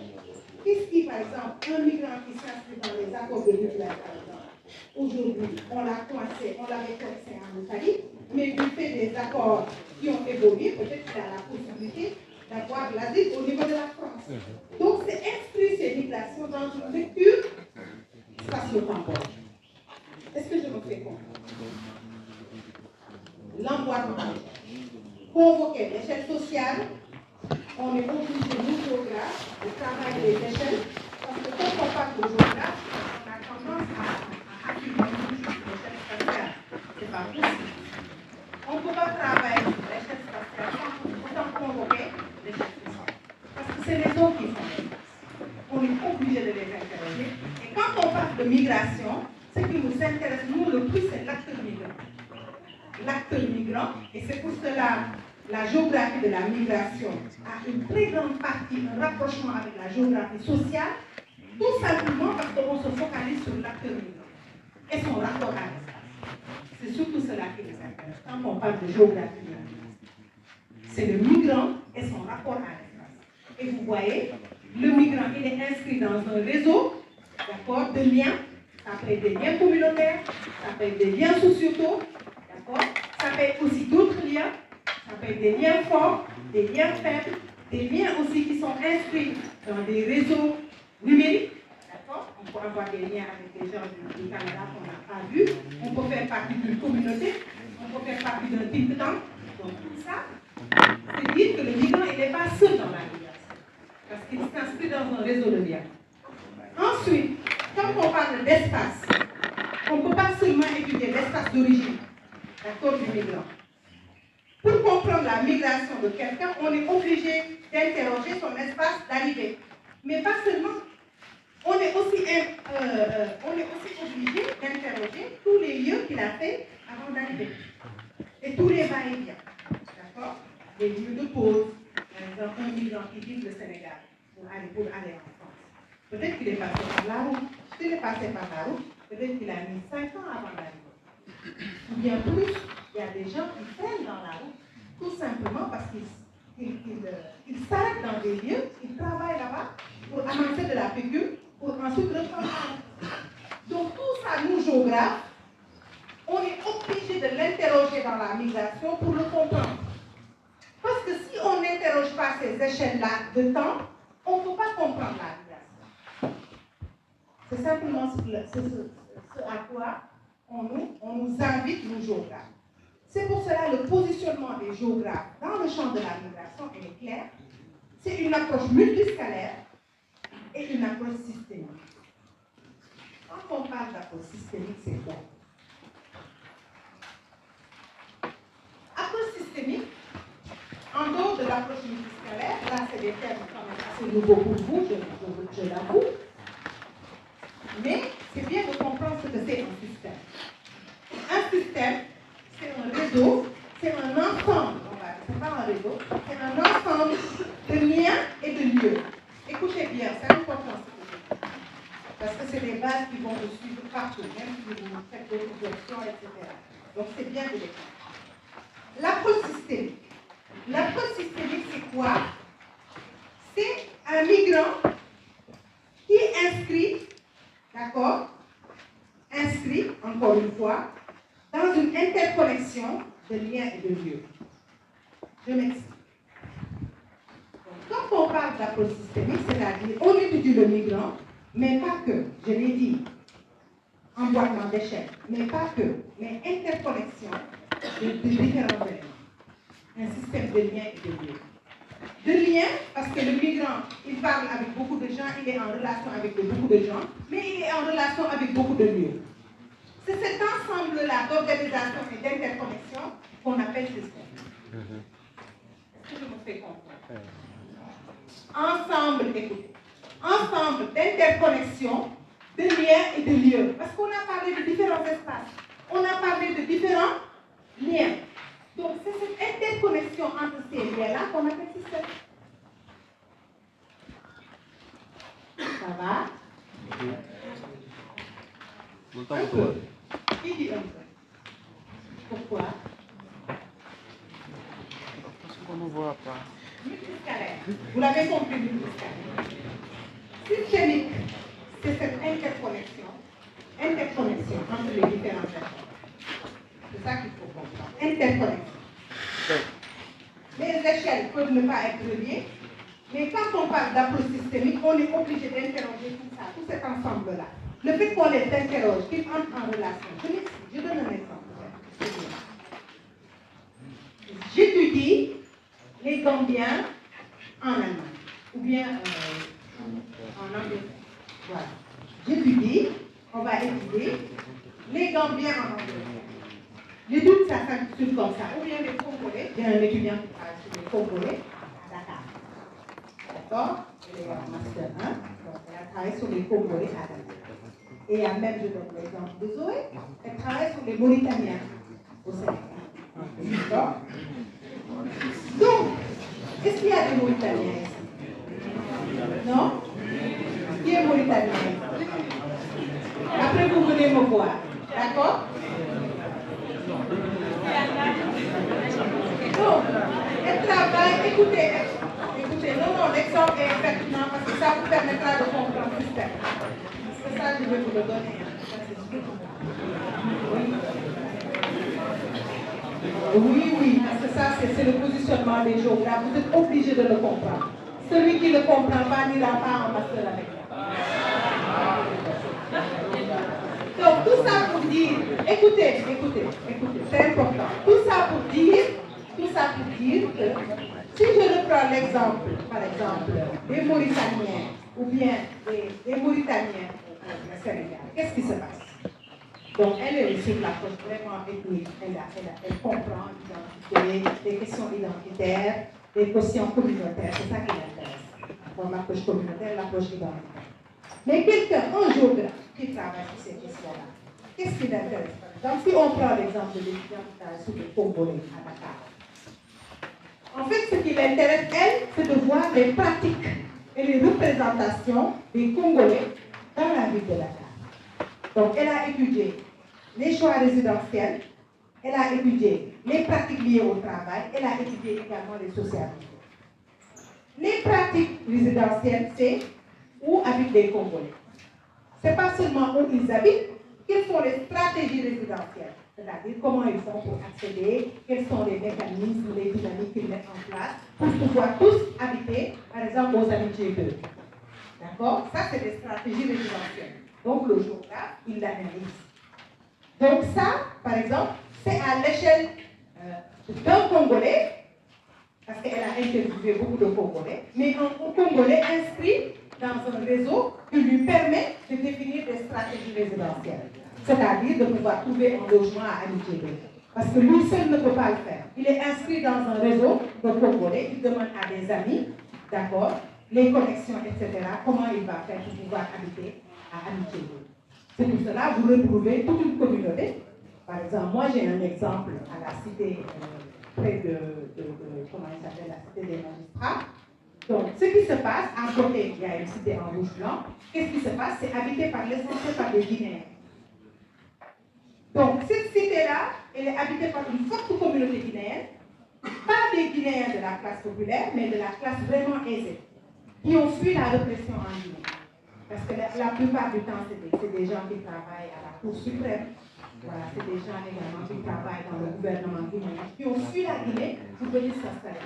Qu'est-ce qui, par exemple, un migrant qui s'inscrit dans les accords de Dublin, par exemple, aujourd'hui, on l'avait coincé en Italie, mais du fait des accords qui ont évolué, peut-être qu'il a la possibilité d'avoir l'asile au niveau de la France. Donc, c'est inscrit ces migrations dans une lecture spatio-temporelle. Est-ce que je me fais comprendre? L'emboîtement. Convoquer l'échelle sociale, on est obligé, nous, géographes, de travailler les échelles, parce que quand on parle de géographe, on a tendance à affirmer l'échelle spatiale. Ce n'est pas possible. On ne peut pas travailler l'échelle spatiale sans pour autant convoquer l'échelle sociale. Parce que c'est les autres qui font les choses. On est obligé de les interroger. Et quand on parle de migration, ce qui nous intéresse, nous, le plus, c'est l'acteur migrant. L'acteur migrant, et c'est pour cela la géographie de la migration a une très grande partie, un rapprochement avec la géographie sociale, tout simplement parce qu'on se focalise sur l'acteur migrant et son rapport à l'espace. C'est surtout cela qui nous intéresse quand on parle de géographie de la migration. C'est le migrant et son rapport à l'espace. Et vous voyez, le migrant, il est inscrit dans un réseau, d'accord, de liens. Ça peut être des liens communautaires, ça peut être des liens sociétaux, d'accord. Ça peut être aussi d'autres liens, ça peut être des liens forts, des liens faibles, des liens aussi qui sont inscrits dans des réseaux numériques, d'accord. On peut avoir des liens avec des gens du Canada qu'on n'a pas vu, on peut faire partie d'une communauté, on peut faire partie d'un think tank. Donc tout ça, c'est dire que le migrant, il n'est pas seul dans la migration, parce qu'il s'inscrit dans un réseau de liens. Ensuite, quand on parle d'espace, on ne peut pas seulement étudier l'espace d'origine, d'accord, du migrant. Pour comprendre la migration de quelqu'un, on est obligé d'interroger son espace d'arrivée. Mais pas seulement. On est aussi obligé d'interroger tous les lieux qu'il a fait avant d'arriver. Et tous les va-et-vient. D'accord? Les lieux de pause. Par exemple, un migrant qui quitte le Sénégal pour aller en France. Peut-être qu'il est passé par la route. S'il est passé par la route, peut-être qu'il a mis 5 ans avant d'arriver. Ou bien plus, il y a des gens qui traînent dans la route, tout simplement parce qu'ils s'arrêtent dans des lieux, ils travaillent là-bas pour amasser de la pécule, pour ensuite reprendre la route. Donc tout ça, nous, géographes, on est obligé de l'interroger dans la migration pour le comprendre. Parce que si on n'interroge pas ces échelles-là de temps, on ne peut pas comprendre la migration. C'est simplement ce à quoi on nous invite, nous, géographes. C'est pour cela le positionnement des géographes dans le champ de la migration est clair. C'est une approche multiscalaire et une approche systémique. Quand on parle d'approche systémique, c'est quoi? Approche systémique, en dehors de l'approche multiscalaire, là c'est des termes quand même assez nouveaux pour vous, je l'avoue, mais c'est bien de comprendre ce que c'est un système. Un système, c'est un réseau, c'est un ensemble, c'est pas un réseau, c'est un ensemble de liens et de lieux. Écoutez bien, c'est important ce que je dis, parce que c'est des bases qui vont vous suivre partout, même si vous faites d'autres options, etc. Donc c'est bien de les faire. L'approche systémique. L'approche systémique, c'est quoi? C'est un migrant qui est inscrit, d'accord? Inscrit, encore une fois, dans une interconnexion de liens et de lieux. Je m'explique. Quand on parle d'approche systémique, c'est-à-dire on étudie le migrant, mais pas que, je l'ai dit, emboîtement d'échelle, mais pas que, mais interconnexion de différents éléments. Un système de liens et de lieux. De liens, parce que le migrant, il parle avec beaucoup de gens, il est en relation avec beaucoup de gens, mais il est en relation avec beaucoup de lieux. C'est cet ensemble-là d'organisation et d'interconnexion qu'on appelle système. Est-ce que je me fais comprendre? Ensemble, écoutez, ensemble d'interconnexion, de liens et de lieux. Parce qu'on a parlé de différents espaces, on a parlé de différents liens. Donc c'est cette interconnexion entre ces liens-là qu'on appelle système. Ça va? Un peu. Qui dit un peu? Pourquoi? Parce qu'on ne voit pas. Multiscalaire. Vous l'avez compris, multiscalaire. Systémique, c'est cette interconnexion entre les différents éléments. C'est ça qu'il faut comprendre. Interconnexion. Les échelles peuvent ne pas être reliées, mais quand on parle d'approche systémique, on est obligé d'interroger tout ça, tout cet ensemble-là. Le fait qu'on les interroge, qu'ils entrent en relation. Je donne un exemple. J'étudie les Gambiens en Allemagne, ou bien en Angleterre. Voilà. J'étudie, on va étudier les Gambiens en Angleterre. L'étude, ça s'intitule comme ça. Ou bien les Congolais, j'ai un étudiant qui travaille sur les Congolais à Dakar. D'accord? Elle est en master 1, donc elle a travaillé sur les Congolais à Dakar. Et il y a même, je donne l'exemple de Zoé, elle travaille sur les Mauritaniens au Sénégal. D'accord? Donc, est-ce qu'il y a des Mauritaniens ici? Non? Qui est Mauritanien? Après, vous venez me voir. D'accord? Donc, le travail, écoutez, non, l'exemple est exactement parce que ça vous permettra de comprendre le système. C'est ça que je vais vous le donner. Oui, parce que ça, c'est le positionnement des jours. Là, vous êtes obligé de le comprendre. Celui qui ne le comprend pas n'ira pas en master avec moi. Donc, tout ça pour dire, écoutez, c'est important. Tout ça pour dire que si je reprends l'exemple, par exemple, des Mauritaniens ou bien des Mauritaniens au Sénégal, qu'est-ce qui se passe? Donc, elle est sur l'approche vraiment ethnique. Elle comprend l'identité, les questions identitaires, les questions communautaires. C'est ça qui l'intéresse. Dans l'approche communautaire, l'approche identitaire. Mais quelqu'un, un géographe, qui travaille sur ces questions-là, qu'est-ce qui l'intéresse? Donc, si on prend l'exemple de l'étudiant qui travaille sur le Congolais à Dakar, en fait, ce qui l'intéresse, elle, c'est de voir les pratiques et les représentations des Congolais dans la ville de Dakar. Donc, elle a étudié les choix résidentiels, elle a étudié les pratiques liées au travail, elle a étudié également les socialités. Les pratiques résidentielles, c'est où habitent les Congolais. Ce n'est pas seulement où ils habitent, quelles sont les stratégies résidentielles, c'est-à-dire comment ils font pour accéder, quels sont les mécanismes, les dynamiques qu'ils mettent en place pour pouvoir tous habiter, par exemple, aux Amitiés 2. D'accord? Ça, c'est des stratégies résidentielles. Donc, le géographe, il l'analyse. Donc, ça, par exemple, c'est à l'échelle d'un Congolais, parce qu'elle a interviewé beaucoup de Congolais, mais un Congolais inscrit dans un réseau qui lui permet de définir des stratégies résidentielles. C'est-à-dire de pouvoir trouver un logement à Amitié 2. Parce que lui seul ne peut pas le faire. Il est inscrit dans un réseau de Congolais, il demande à des amis, d'accord, les connexions, etc., comment il va faire pour pouvoir habiter à Amitié 2. C'est pour cela que vous retrouvez toute une communauté. Par exemple, moi j'ai un exemple à la cité, près de comment il s'appelle, la cité des magistrats. Donc, ce qui se passe, à côté, il y a une cité en rouge blanc. Qu'est-ce qui se passe? C'est habité par l'essentiel par des Guinéens. Donc, cette cité-là, elle est habitée par une forte communauté guinéenne, pas des Guinéens de la classe populaire, mais de la classe vraiment aisée, qui ont fui la répression en Guinée. Parce que la plupart du temps, c'est des gens qui travaillent à la Cour suprême. Voilà, c'est des gens également qui travaillent dans le gouvernement guinéen, qui ont fui la Guinée pour venir s'installer.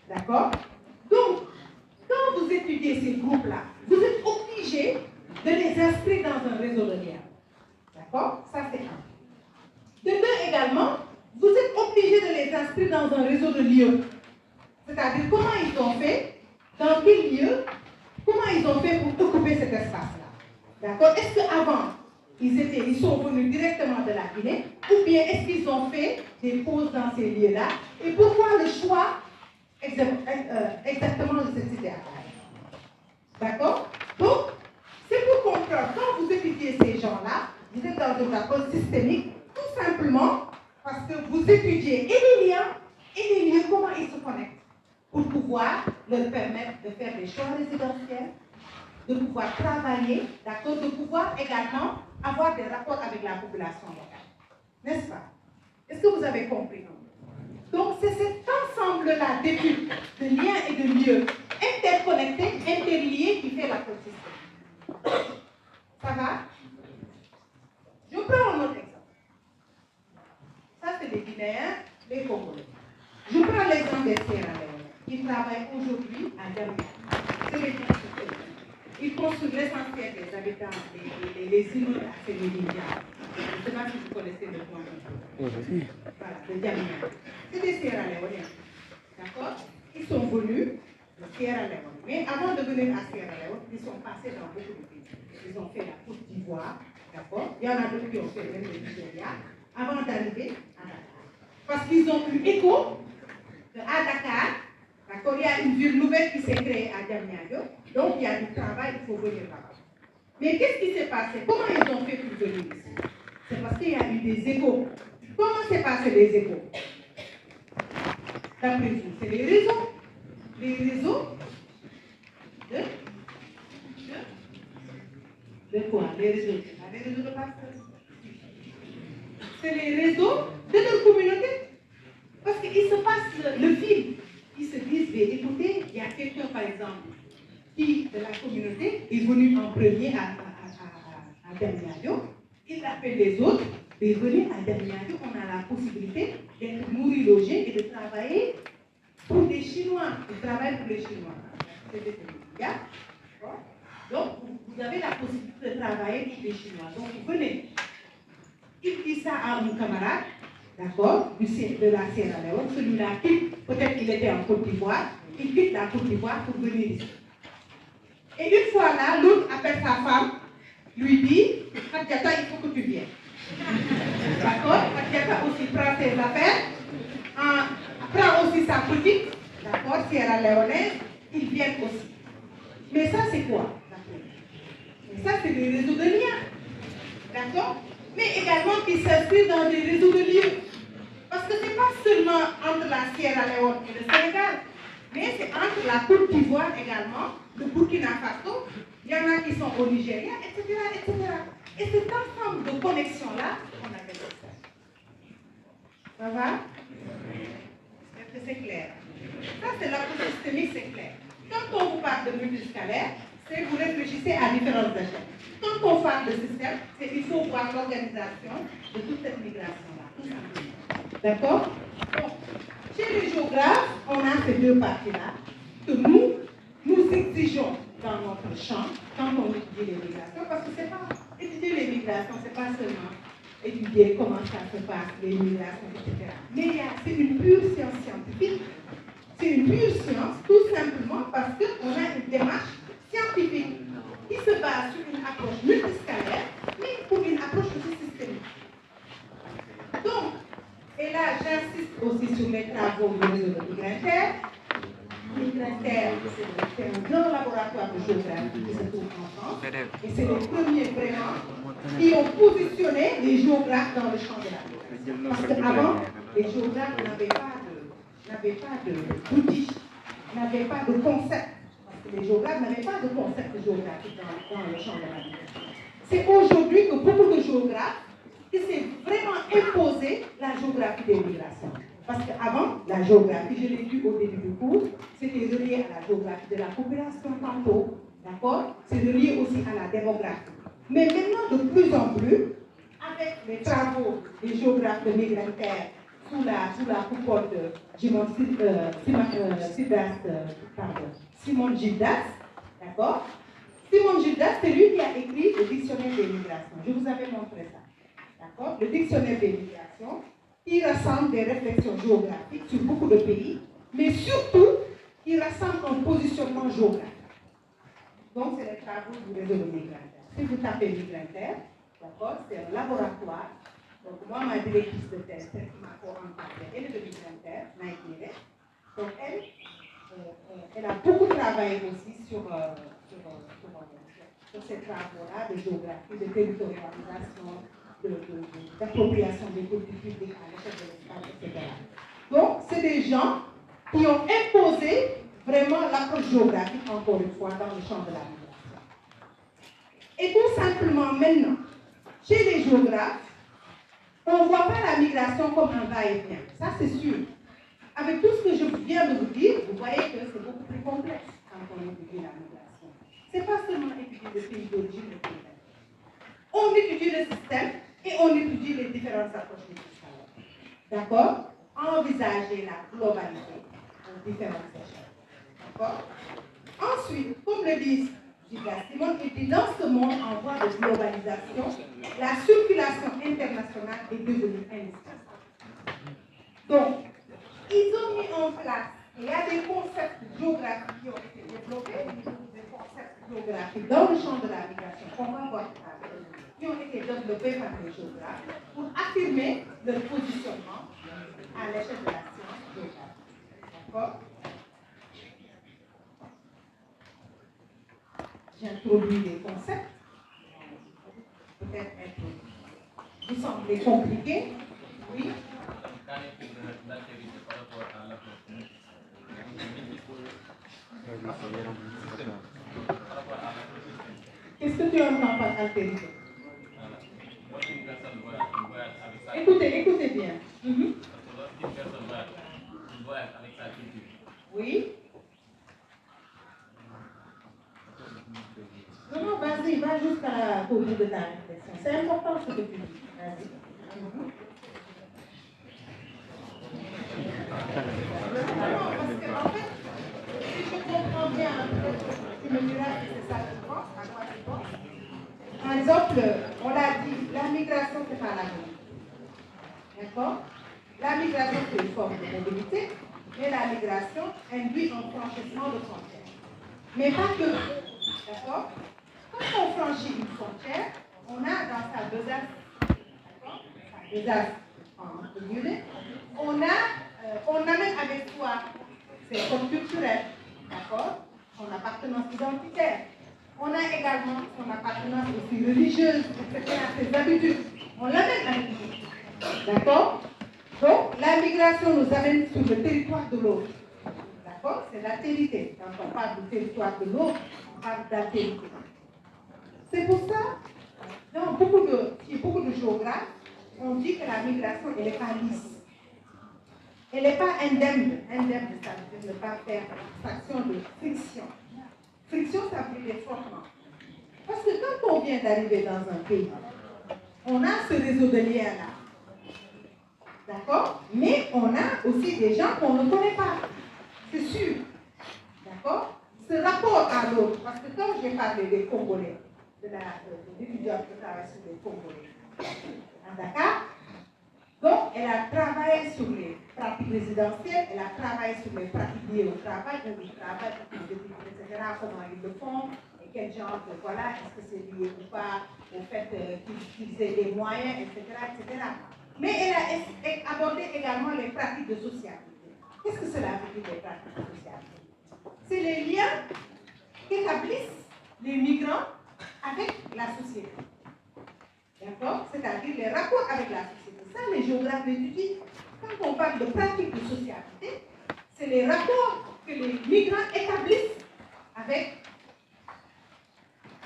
D'accord? Donc, quand vous étudiez ces groupes-là, vous êtes obligé de les inscrire dans un réseau de liens. D'accord? Ça, c'est un. De deux également, vous êtes obligé de les inscrire dans un réseau de lieux. C'est-à-dire, comment ils ont fait, dans quel lieu, comment ils ont fait pour occuper cet espace-là. D'accord? Est-ce qu'avant, ils sont venus directement de la Guinée, ou bien est-ce qu'ils ont fait des pauses dans ces lieux-là? Et pourquoi le choix exactement de cette cité à Paris? D'accord? Donc, c'est pour comprendre, quand vous étudiez ces gens-là, vous êtes dans une approche systémique, tout simplement parce que vous étudiez et les lieux, comment ils se connectent, pour pouvoir leur permettre de faire des choix résidentiels, de pouvoir travailler, d'accord, de pouvoir également avoir des rapports avec la population locale. N'est-ce pas? Est-ce que vous avez compris? Donc, c'est cet ensemble-là d'études, de liens et de lieux interconnectés, interliés qui fait la consistance. Ça va? Je prends un autre exemple. Ça, c'est les Guinéens, les Congolais. Je prends l'exemple des Sierra Leone, qui travaillent aujourd'hui à Djamena. C'est les gens sociaux. Ils construisent l'essentiel des habitants, les immeubles à Sénégal. Je ne sais pas si vous connaissez le point de vue. Voilà, de Djamena. C'est des Sierra Leone. D'accord? Ils sont venus de Sierra Leone. Mais avant de venir à Sierra Leone, ils sont passés dans beaucoup de pays. Ils ont fait la Côte d'Ivoire. D'accord? Il y en a d'autres qui ont fait même le Nigeria avant d'arriver à Dakar. Parce qu'ils ont eu écho à Dakar. D'accord? Il y a une ville nouvelle qui s'est créée à Diamniadio. Donc il y a du travail, il faut venir là-bas. Mais qu'est-ce qui s'est passé? Comment ils ont fait pour venir ici? C'est parce qu'il y a eu des échos. Comment s'est passé les échos? d'après vous, c'est les réseaux. Les réseaux de quoi? Les réseaux, c'est pas les réseaux de pasteurs. C'est les réseaux de leur communauté. Parce qu'il se passe le fil. Ils se disent, mais écoutez, il y a quelqu'un, par exemple, qui, de la communauté, est venu en premier à Damiadio. Il appelle les autres. Mais venez à Damiadio, on a la possibilité d'être nourris, logés et de travailler pour les Chinois. Ils travaillent pour les Chinois. C'est des médias. Donc, vous avez la possibilité de travailler pour les Chinois. Donc, venez. Il dit ça à un camarade, d'accord, de la Sierra Leone. Celui-là quitte, peut-être qu'il était en Côte d'Ivoire, il quitte la Côte d'Ivoire pour venir ici. Et une fois là, l'autre appelle sa femme, lui dit, Khadjata, il faut que tu viennes. D'accord? Khadjata aussi prend ses affaires, prend aussi sa petite, d'accord, Sierra Leonaise, ils viennent aussi. Mais ça, c'est quoi? Et ça, c'est des réseaux de liens. D'accord? Mais également qui s'inscrivent dans des réseaux de lieux. Parce que ce n'est pas seulement entre la Sierra Leone et le Sénégal, mais c'est entre la Côte d'Ivoire également, le Burkina Faso, il y en a qui sont au Nigeria, etc. etc. Et cet ensemble de connexions-là, on appelle ça. Ça va? Est-ce que c'est clair? Ça, c'est l'approche systémique, c'est clair. Quand on vous parle de multiscalaire, c'est vous réfléchissez à différentes échelles. Quand on parle de système, il faut voir l'organisation de toute cette migration-là, tout simplement. D'accord? Donc, chez les géographes, on a ces deux parties-là que nous exigeons dans notre champ quand on étudie les migrations, parce que c'est pas étudier les migrations, c'est pas seulement étudier comment ça se passe, les migrations, etc. Mais c'est une pure science scientifique. C'est une pure science, tout simplement parce qu'on a une démarche scientifique qui se base sur une approche multiscalaire, mais pour une approche aussi systémique. Donc, et là, j'insiste aussi sur les travaux du réseau de Migrinter. Migrinter, c'est un grand laboratoire de géographie qui se trouve en France, et c'est les premiers vraiment qui ont positionné les géographes dans le champ de la migration. Parce qu'avant, les géographes n'avaient pas d'outils, n'avaient pas de concept. Les géographes n'avaient pas de concept géographique dans le champ de la migration. C'est aujourd'hui que beaucoup de géographes qui s'est vraiment imposé la géographie des migrations. Parce qu'avant, la géographie, je l'ai dit au début du cours, c'était relié à la géographie de la population tantôt, d'accord? C'est relié aussi à la démographie. Mais maintenant, de plus en plus, avec les travaux des géographes de Migrinter sous la coupole de Simon Gildas, d'accord? Simon Gildas, c'est lui qui a écrit le dictionnaire des migrations. Je vous avais montré ça, d'accord? Le dictionnaire des migrations, il rassemble des réflexions géographiques sur beaucoup de pays, mais surtout, il rassemble un positionnement géographique. Donc, c'est les travaux du réseau de Migrinter. Si vous tapez Migrinter, d'accord, c'est un laboratoire. Donc, moi, ma directrice de thèse, c'est ma co-encadrée, elle est de Migrinter, Naïkire. Donc, elle a beaucoup travaillé aussi sur ces travaux-là de géographie, de territorialisation, d'appropriation des politiques publiques à l'échelle de l'espace, etc. Donc, c'est des gens qui ont imposé vraiment l'approche géographique, encore une fois, dans le champ de la migration. Et tout simplement, maintenant, chez les géographes, on ne voit pas la migration comme un va-et-vient. Ça, c'est sûr. Avec tout ce que je viens de vous dire, vous voyez que c'est beaucoup plus complexe quand on étudie la migration. Ce n'est pas seulement étudier le pays d'origine, le pays d'accueil. On étudie le système et on étudie les différentes approches multiscalaires. D'accord? Envisager la globalité aux différentes échelles. D'accord? Ensuite, comme le dit Gildas Simon, il dit dans ce monde en voie de globalisation, la circulation internationale est devenue indispensable. Donc, ils ont mis en place, il y a des concepts géographiques qui ont été développés, des concepts géographiques dans le champ de la migration, qu'on va voir tout à l'heure, qui ont été développés par les géographes pour affirmer leur positionnement à l'échelle de la science géographique. D'accord? J'introduis des concepts, peut-être vous semblez compliqués, oui. Qu'est-ce que tu entends par altérité? Écoutez bien. Oui. Non, vas-y, va jusqu'à au bout de ta réflexion. C'est important ce que tu dis. Vas-y. Non, parce qu'en fait, si je comprends bien, tu me diras que c'est ça que tu penses, à quoi tu penses. Par exemple, on l'a dit, la migration, c'est pas la vie. D'accord? La migration, c'est une forme de mobilité, mais la migration induit un franchissement de frontières. Mais pas que. D'accord? Quand on franchit une frontière, on a dans sa besace, d'accord? Sa besace, entre guillemets, on amène avec soi ses codes culturels, d'accord? Son appartenance identitaire. On a également son appartenance aussi religieuse, etc., ses habitudes. On l'amène avec nous. D'accord? Donc, la migration nous amène sur le territoire de l'autre. D'accord? C'est l'altérité. Quand on parle du territoire de l'autre, on parle d'altérité. C'est pour ça, dans beaucoup de géographes, on dit que la migration, elle n'est pas lisse. Elle n'est pas indemne. Indemne, ça veut dire ne pas faire abstraction de friction. Friction, ça veut dire frottement. Parce que quand on vient d'arriver dans un pays, on a ce réseau de liens-là. D'accord? Mais on a aussi des gens qu'on ne connaît pas. C'est sûr. D'accord? Ce rapport à l'autre, parce que quand j'ai parlé des Congolais, de l'étudiante qui travaille sur les Congolais à Dakar, donc elle a travaillé sur les pratiques résidentielles, elle a travaillé sur les pratiques liées au travail, où ils travaillent, etc., comment ils le font, et quel genre de, voilà, est-ce que c'est lié ou pas au fait qu'ils aient des moyens, etc., etc. Mais elle a abordé également les pratiques de sociabilité. Qu'est-ce que cela veut dire, les pratiques de sociabilité? C'est les liens qu'établissent les migrants avec la société. D'accord? C'est-à-dire les rapports avec la société. Ça, les géographes l'étudient. Quand on parle de pratiques de sociabilité, c'est les rapports que les migrants établissent avec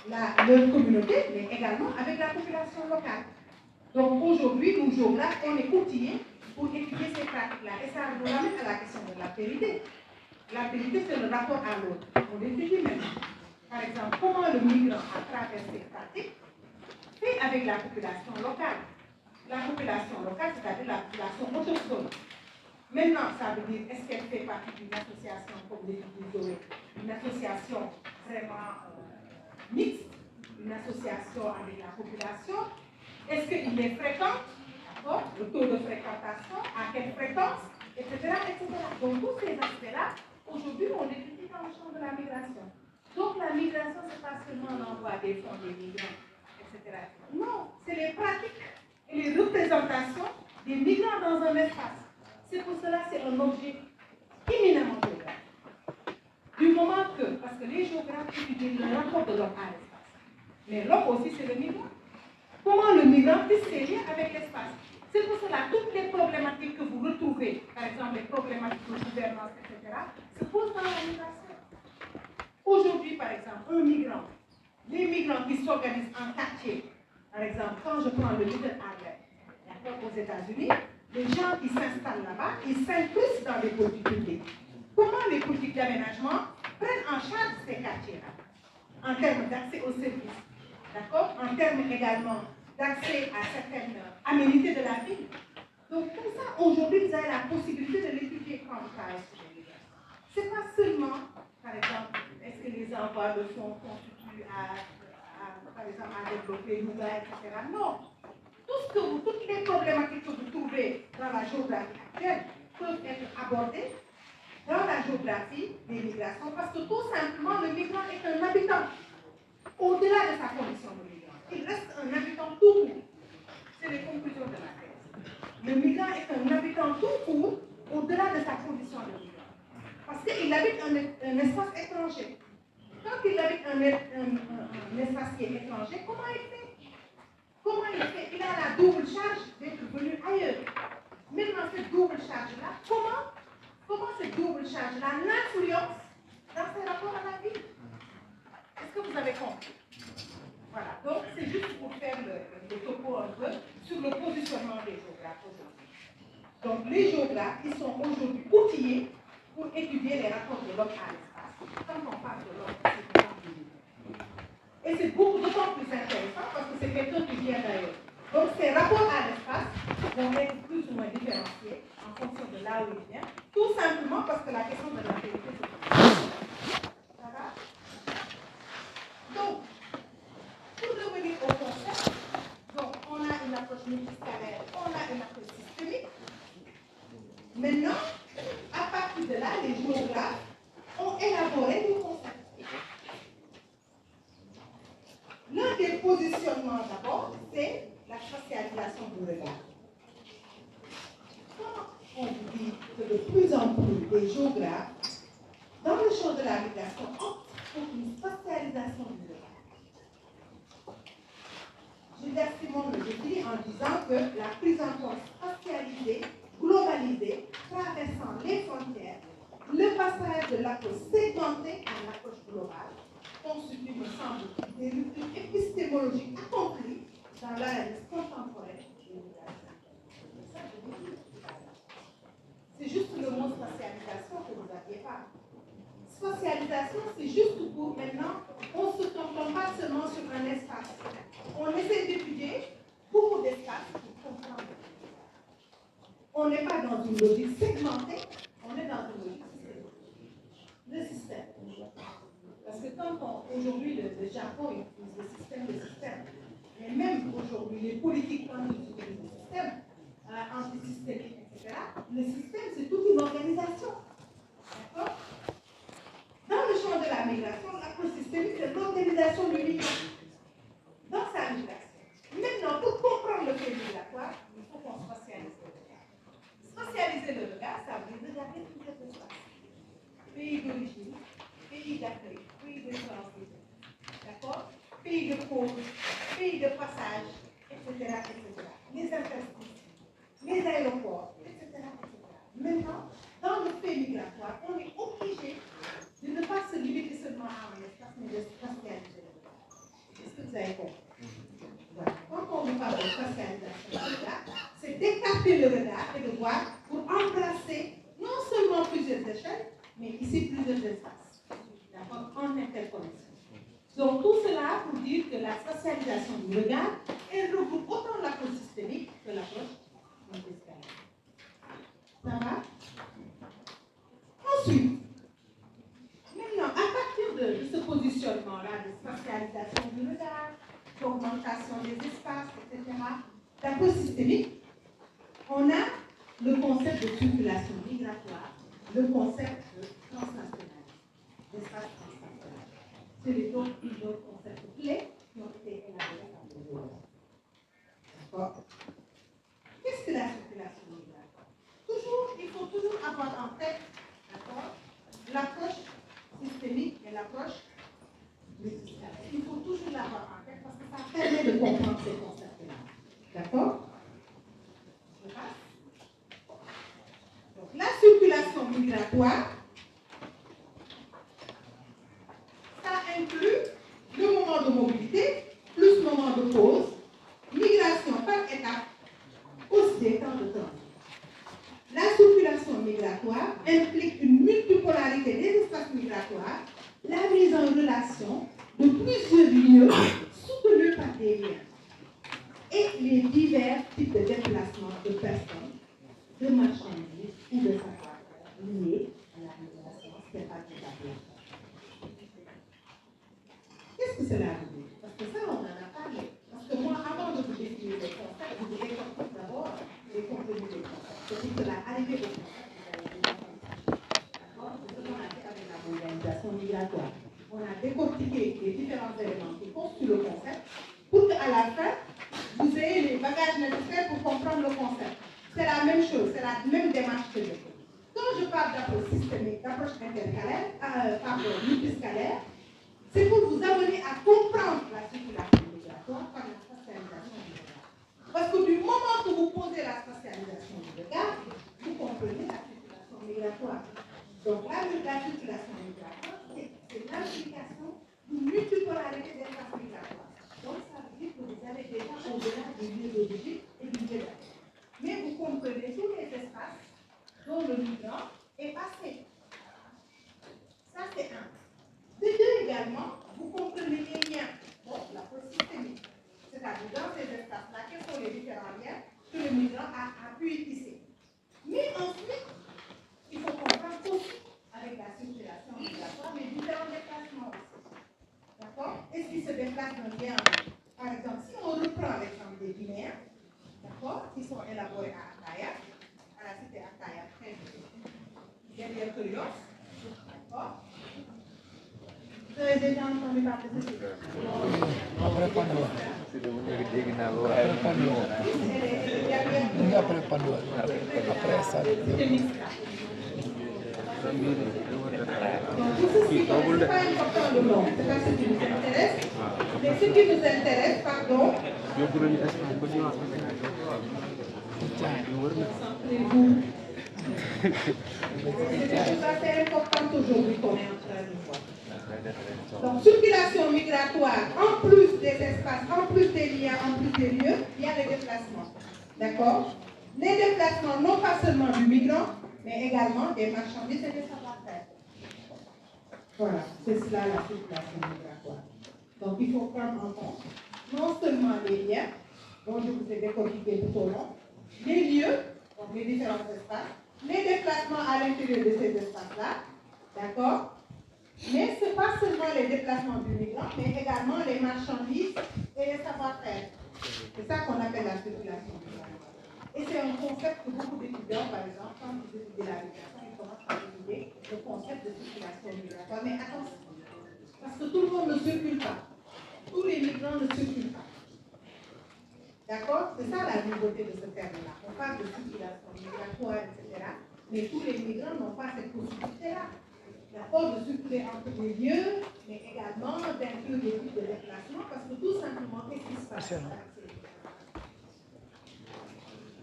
leur communauté, mais également avec la population locale. Donc aujourd'hui, nous, géographes, on est outillés pour étudier ces pratiques-là. Et ça nous ramène à la question de l'altérité. L'altérité, c'est le rapport à l'autre. On l'étudie maintenant. Par exemple, comment le migrant, à travers ces pratiques, fait avec la population locale. La population locale, c'est-à-dire la population autochtone. Maintenant, ça veut dire, est-ce qu'elle fait partie d'une association, comme l'étudie Zoé, une association vraiment mixte, une association avec la population? Est-ce qu'il est fréquent? Le taux de fréquentation, à quelle fréquence, etc., etc. Donc, tous ces aspects-là, aujourd'hui, on étudie dans le champ de la migration. Donc, la migration, ce n'est pas seulement l'envoi des fonds des migrants, etc. Non, c'est les pratiques et les représentations des migrants dans un espace. C'est pour cela que c'est un objet éminemment géographique. Du moment que, parce que les géographes étudient le rapport de l'homme à l'espace, mais l'homme aussi, c'est le migrant. Comment le migrant peut se lier avec l'espace? C'est pour cela que toutes les problématiques que vous retrouvez, par exemple les problématiques de gouvernance, etc., se posent dans la migration. Aujourd'hui, par exemple, un migrant, les migrants qui s'organisent en quartier, par exemple, quand je prends le Little Harlem, aux États-Unis, les gens qui s'installent là-bas, ils s'incrustent dans les politiques publiques. Comment les politiques d'aménagement prennent en charge ces quartiers-là, en termes d'accès aux services, d'accord, en termes également d'accès à certaines aménités de la ville. Donc, tout ça, aujourd'hui, vous avez la possibilité de l'étudier quand vous travaillez sur les migrants. Ce n'est pas seulement, par exemple, est-ce que les envois de fonds constituent par exemple, à développer Louga, etc. Non. Toutes les problématiques que vous trouvez dans la géographie actuelle peuvent être abordées dans la géographie des migrations parce que tout simplement, le migrant est un habitant. Au-delà de sa condition de migrant, il reste un habitant tout court. C'est les conclusions de la thèse. Le migrant est un habitant tout court au-delà de sa condition de migrant. Parce qu'il habite un espace étranger. Quand il habite un espace qui est étranger, comment il fait? Comment il fait? Il a la double charge d'être venu ailleurs. Maintenant, cette double charge-là, comment cette double charge-là n'influence dans ses rapports à la vie. Est-ce que vous avez compris? Voilà, donc c'est juste pour faire le topo un peu sur le positionnement des géographes aujourd'hui. Donc les géographes, ils sont aujourd'hui outillés pour étudier les rapports de l'homme à l'espace. Quand on parle de l'homme, c'est vraiment et c'est d'autant plus intéressant parce que c'est quelqu'un qui vient d'ailleurs. Donc ces rapports à l'espace vont être plus ou moins différenciés en fonction de là où il vient, tout simplement parce que la question de la vérité, c'est ça va? Donc, pour revenir au concept, donc on a une approche multiscalaire, on a une approche systémique. Maintenant, à partir de là, les géographes ont élaboré le concept. L'un des positionnements d'abord, c'est la spatialisation du regard. Quand on dit que de plus en plus les géographes, dans le champ de la migration, optent pour une spatialisation du regard. Gilbert Simon le dit en disant que la prise en compte spatialisée, globalisée, traversant les frontières, le passage de l'approche segmentée à l'approche globale, constitue, me semble, des ruptures épistémologiques accomplies dans l'analyse contemporaine des migrations. C'est juste le mot spatialisation que vous n'aviez pas. Spatialisation, c'est juste pour maintenant, on ne se comprend pas seulement sur un espace. On essaie d'étudier beaucoup d'espaces pour comprendre. On n'est pas dans une logique segmentée, on est dans une logique systémique. Le système. Parce que quand aujourd'hui le Japon utilise le système, mais même aujourd'hui les politiques quand ils utilisent le système, antisystémique, etc., le système c'est toute une organisation. D'accord? Dans le champ de la migration, l'approche systémique c'est l'organisation du migrant dans sa migration. Maintenant, pour comprendre le fait migratoire, il faut qu'on spatialise le regard. Spatialiser le regard, ça veut dire regarder tous les espaces. Pays d'origine, pays d'accueil, pays de transit, d'accord? Pays de pause, pays de passage, etc., etc. Les interstices, les aéroports, etc., etc. Maintenant, dans le fait migratoire, on est obligé de ne pas se limiter seulement à un espace, mais de spatialiser le regard. Est-ce que vous avez compris? Voilà. Quand on nous parle de spatialisation du regard, c'est d'écarter le regard et de voir pour embrasser non seulement plusieurs échelles, mais ici plusieurs espaces. D'accord? En interconnexion. Donc tout cela pour dire que la spatialisation du regard, elle regroupe autant l'approche systémique que l'approche multiscalaire. Ça va? Ensuite, maintenant, à partir de ce positionnement-là de spatialisation du regard, d'augmentation des espaces, etc., d'approche systémique, on a le concept de circulation migratoire, le concept de transnationalisme, d'espace transnational. C'est les deux concepts clés qui ont été élaborés par les géographes. D'accord? Qu'est-ce que la circulation migratoire? Il faut toujours avoir en tête, d'accord, l'approche systémique et l'approche multiscalaire. Il faut toujours l'avoir en tête parce que ça permet de comprendre ces concepts-là. D'accord? Je passe. Donc, la circulation migratoire, ça inclut le moment de mobilité, plus le moment de pause, migration par étape, aussi des temps de transit. La circulation migratoire implique une multipolarité des espaces migratoires, la mise en relation de plusieurs lieux soutenus par des liens et les divers types de déplacements de personnes, de marchandises ou de savoirs liés à la migration spatiale. Qu'est-ce que cela veut dire? Parce que ça, on en a parlé. Parce que moi, avant de vous définir les concepts, vous devez comprendre d'abord les contenus des concepts. C'est-à-dire que l'arrivée au concept, vous avez déjà compris. D'accord? C'est ce qu'on a fait avec la mondialisation migratoire. On a décortiqué les différents éléments qui constituent le concept pour qu'à la fin, vous ayez les bagages nécessaires pour comprendre le concept. C'est la même chose, c'est la même démarche que je fais. Quand je parle d'approche systémique, d'approche multiscalaire, c'est pour vous amener à comprendre la circulation migratoire par la spatialisation du regard. Parce que du moment que vous posez la spatialisation du regard, vous comprenez la circulation migratoire. Donc la circulation migratoire, place d'un lien. Par exemple, si on reprend l'exemple des Guinéens, d'accord, qui sont élaborés à Akaya, à la cité Akaya, près derrière Koyos, d'accord. Vous avez déjà entendu parler de ceci? Après Pandoa. Après Pandoa. Après ça. Donc, tout ceci, ce n'est pas important le nom, ce n'est pas ce qui nous intéresse. Mais ce qui nous intéresse, pardon, concentrez-vous. C'est tout à fait important aujourd'hui qu'on est en train de voir. Donc, circulation migratoire, en plus des espaces, en plus des liens, en plus des lieux, il y a les déplacements. D'accord? Les déplacements, non pas seulement du migrant, mais également des marchandises et des savoir-faire. Voilà, c'est cela la circulation migratoire. Donc, il faut prendre en compte non seulement les liens, dont je vous ai décortiqué tout au long, les lieux, donc les différents espaces, les déplacements à l'intérieur de ces espaces-là, d'accord? Mais ce n'est pas seulement les déplacements du migrant, mais également les marchandises et les savoir-faire. C'est ça qu'on appelle la circulation migratoire. Et c'est un concept que beaucoup d'étudiants, par exemple, quand ils étudient la migration, ils commencent à étudier le concept de circulation migratoire. Mais attention, parce que tout le monde ne circule pas. Tous les migrants ne circulent pas. D'accord? C'est ça la nouveauté de ce terme-là. On parle de circulation migratoire, etc. Mais tous les migrants n'ont pas cette possibilité-là. D'accord, de circuler entre les lieux, mais également d'inclure des types de déplacement, parce que tout simplement, qu'est-ce qui se passe?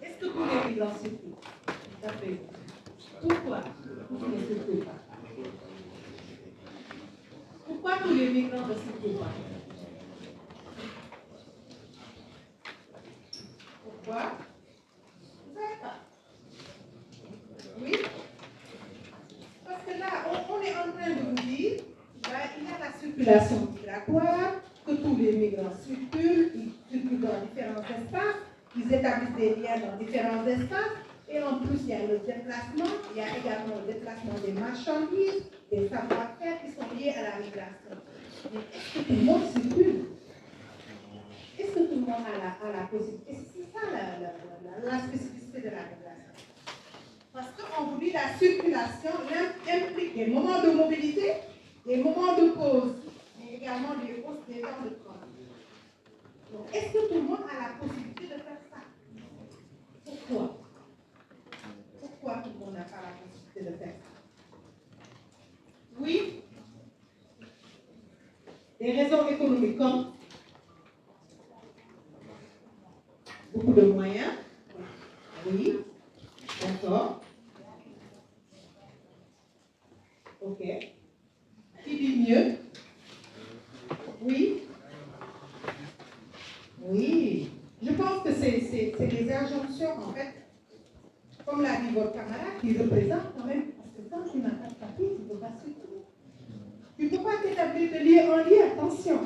Est-ce que tous les migrants circulent? D'après vous. Pourquoi tous ne circulent pas? Pourquoi tous les migrants ne circulent pas? Pourquoi? Vous savez pas? Oui? Parce que là, on est en train de vous dire, il y a la circulation migratoire, que tous les migrants circulent, ils circulent dans différents espaces, ils établissent des liens dans différents espaces, et en plus, il y a le déplacement, il y a également le déplacement des marchandises, des savoir-faire qui sont liés à la migration. Mais est-ce que tout le monde circule? Est-ce que tout le monde a la possibilité? C'est ça la spécificité de la migration. Parce qu'on vous dit la circulation implique des moments de mobilité, des moments de pause, mais également des temps de transit. Donc, est-ce que tout le monde a la possibilité de faire ça? Pourquoi? Pourquoi tout le monde n'a pas la possibilité de faire ça? Oui? Des raisons économiques comme beaucoup de moyens. Oui. D'accord. Ok. Qui dit mieux? Oui. Oui. Je pense que c'est des injonctions, en fait, comme l'a dit votre camarade, qui représentent quand même, parce que quand tu n'as pas de papier, tu ne peux pas circuler. Tu ne peux pas t'établir de lieu en lieu, attention.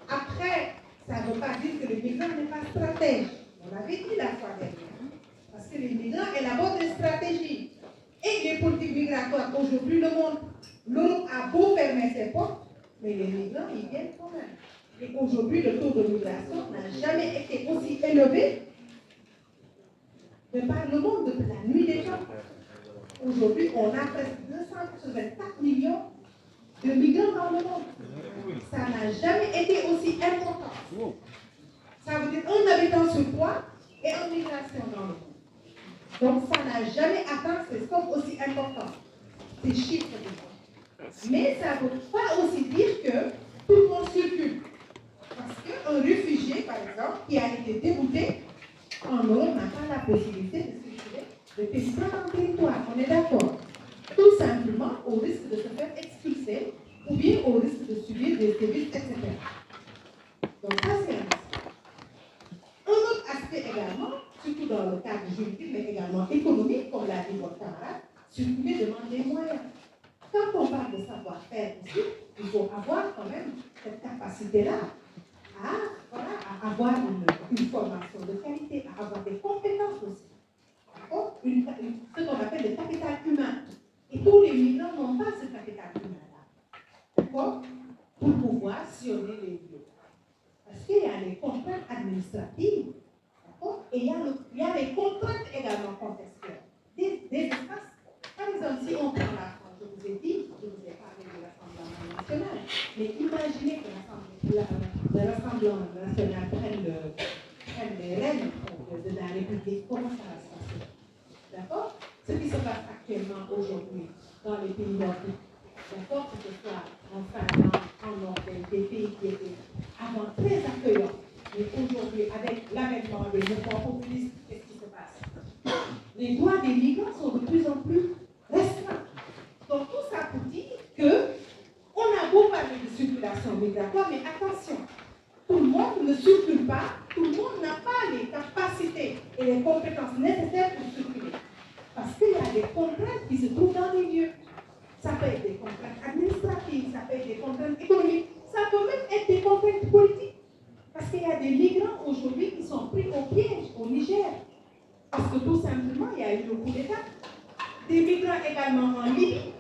Après, ça ne veut pas dire que le migrant n'est pas stratège. On l'avait dit la fois dernière. Parce que les migrants élaborent des stratégies. Et les politiques migratoires, aujourd'hui, le monde, l'Europe a beau fermer ses portes, mais les migrants, ils viennent quand même. Et aujourd'hui, le taux de migration n'a jamais été aussi élevé de par le monde depuis la nuit des temps. Aujourd'hui, on a presque 284 millions de migrants dans le monde. Ça n'a jamais été aussi important. Ça veut dire un habitant sur 3 et en migration dans le monde. Donc, ça n'a jamais atteint ces sommes aussi importantes, ces chiffres. Mais ça ne veut pas aussi dire que tout le monde circule. Parce qu'un réfugié, par exemple, qui a été débouté en Europe n'a pas la possibilité de circuler de territoire en territoire. On est d'accord? Tout simplement au risque de se faire expulser ou bien au risque de subir des sévices, etc. Donc, ça, c'est un risque. Un autre aspect également, surtout dans le cadre juridique, mais également économique, comme l'a dit votre camarade, circuler demande des moyens. Quand on parle de savoir-faire ici, il faut avoir quand même cette capacité-là à avoir une formation de qualité, à avoir des compétences aussi. D'accord? Ce qu'on appelle le capital humain. Et tous les migrants n'ont pas ce capital humain-là. D'accord? Pour pouvoir sillonner les lieux. administratives, d'accord? Et il y a les contraintes également contextuelles. Des espaces, par exemple, si on prend la France, je vous ai parlé de l'Assemblée nationale, mais imaginez que l'Assemblée nationale prenne les rênes de la République, comment ça va se passer? D'accord? Ce qui se passe actuellement aujourd'hui dans les pays nordiques, d'accord, que ce soit en Finlande, en Norvège, des pays qui étaient avant très accueillants, mais aujourd'hui, avec l'avènement des mouvements populistes, qu'est-ce qui se passe? Les droits des migrants sont de plus en plus restreints. Donc tout ça pour dire qu'on a beau parler de circulation migratoire, mais attention, tout le monde ne circule pas, tout le monde n'a pas les capacités et les compétences nécessaires pour circuler. Parce qu'il y a des contraintes qui se trouvent dans les lieux. Ça peut être des contraintes administratives, ça peut être des contraintes économiques, ça peut même être des contraintes politiques. Parce qu'il y a des migrants aujourd'hui qui sont pris au piège au Niger. Parce que tout simplement, il y a eu le coup d'État. Des migrants également en Libye,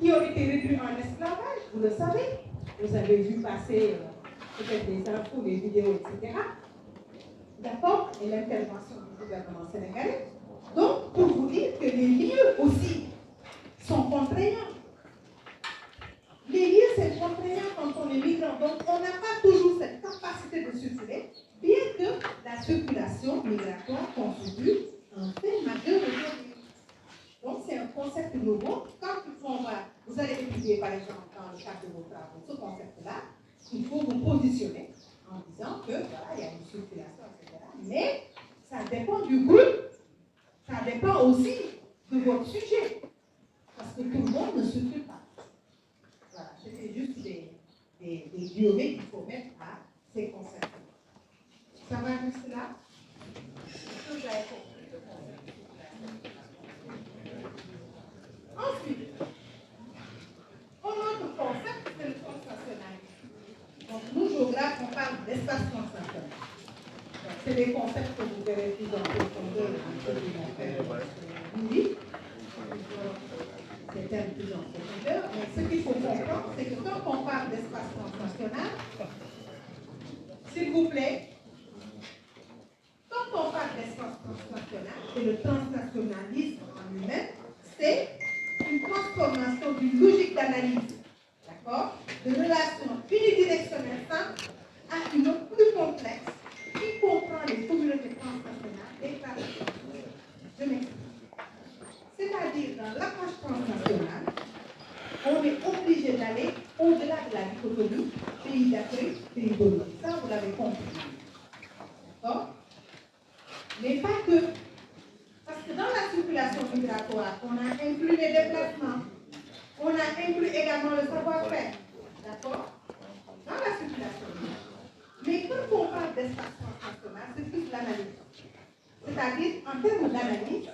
qui ont été réduits en esclavage, vous le savez. Vous avez vu passer peut-être des infos, des vidéos, etc. D'accord? Et l'intervention du gouvernement sénégalais. Donc, pour vous dire que les lieux aussi sont contraignants. Les lieux, c'est contraignant quand on est migrant. Donc, on n'a pas toujours cette capacité de circuler, bien que la circulation migratoire constitue un fait majeur aujourd'hui. Donc, c'est un concept nouveau. Quand vous allez étudier, par exemple, dans le cadre de vos travaux, ce concept-là, il faut vous positionner en disant que, voilà, il y a une circulation, etc. Mais ça dépend du groupe. Ça dépend aussi de votre sujet. Parce que tout le monde ne circule pas. Voilà, c'était juste des guillemets qu'il faut mettre à ces concepts. Ça va jusque là? Est-ce que vous avez compris le concept? Ensuite, un autre concept, c'est le transnationalisme. Donc, nous, géographes, on parle d'espace transnational. C'est des concepts que vous verrez plus en profondeur oui. C'est un plus en profondeur, mais ce qu'il faut comprendre, c'est que quand on parle d'espace transnational, s'il vous plaît, quand on parle d'espace transnational, et le transnationalisme en lui-même, c'est une transformation d'une logique d'analyse, d'accord, de relations unidirectionnelles simples à une autre plus complexe qui comprend les communautés transnationales et traditionnelles. Je m'explique. C'est-à-dire, dans l'approche transnationale, on est obligé d'aller au-delà de la dichotomie pays d'accueil, pays d'origine. Ça, vous l'avez compris. D'accord? Mais pas que. Parce que dans la circulation migratoire, on a inclus les déplacements, on a inclus également le savoir-faire. D'accord? Dans la circulation migratoire. Mais quand on parle d'espace transnational, c'est plus l'analyse. C'est-à-dire, en termes d'analyse,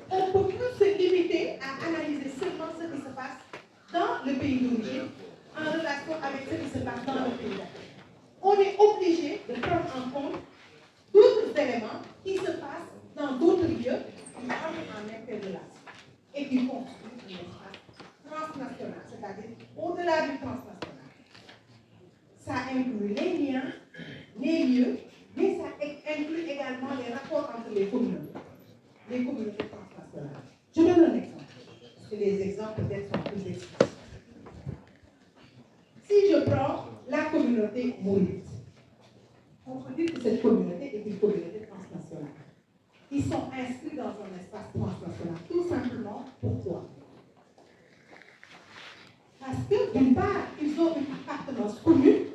on ne peut plus se limiter à analyser seulement ce qui se passe dans le pays d'origine en relation avec ce qui se passe dans le pays d'accueil. On est obligé de prendre en compte d'autres éléments qui se passent dans d'autres lieux qui entrent en interrelation et qui constituent un espace transnational, c'est-à-dire au-delà du transnational. Ça inclut les liens, les lieux, mais ça inclut également les rapports entre les communautés transnationales. Je donne un exemple, parce que les exemples peut-être sont plus explicites. Si je prends la communauté mouride, on peut dire que cette communauté est une communauté transnationale. Ils sont inscrits dans un espace transnational. Tout simplement, pourquoi? Parce que, d'une part, ils ont une appartenance commune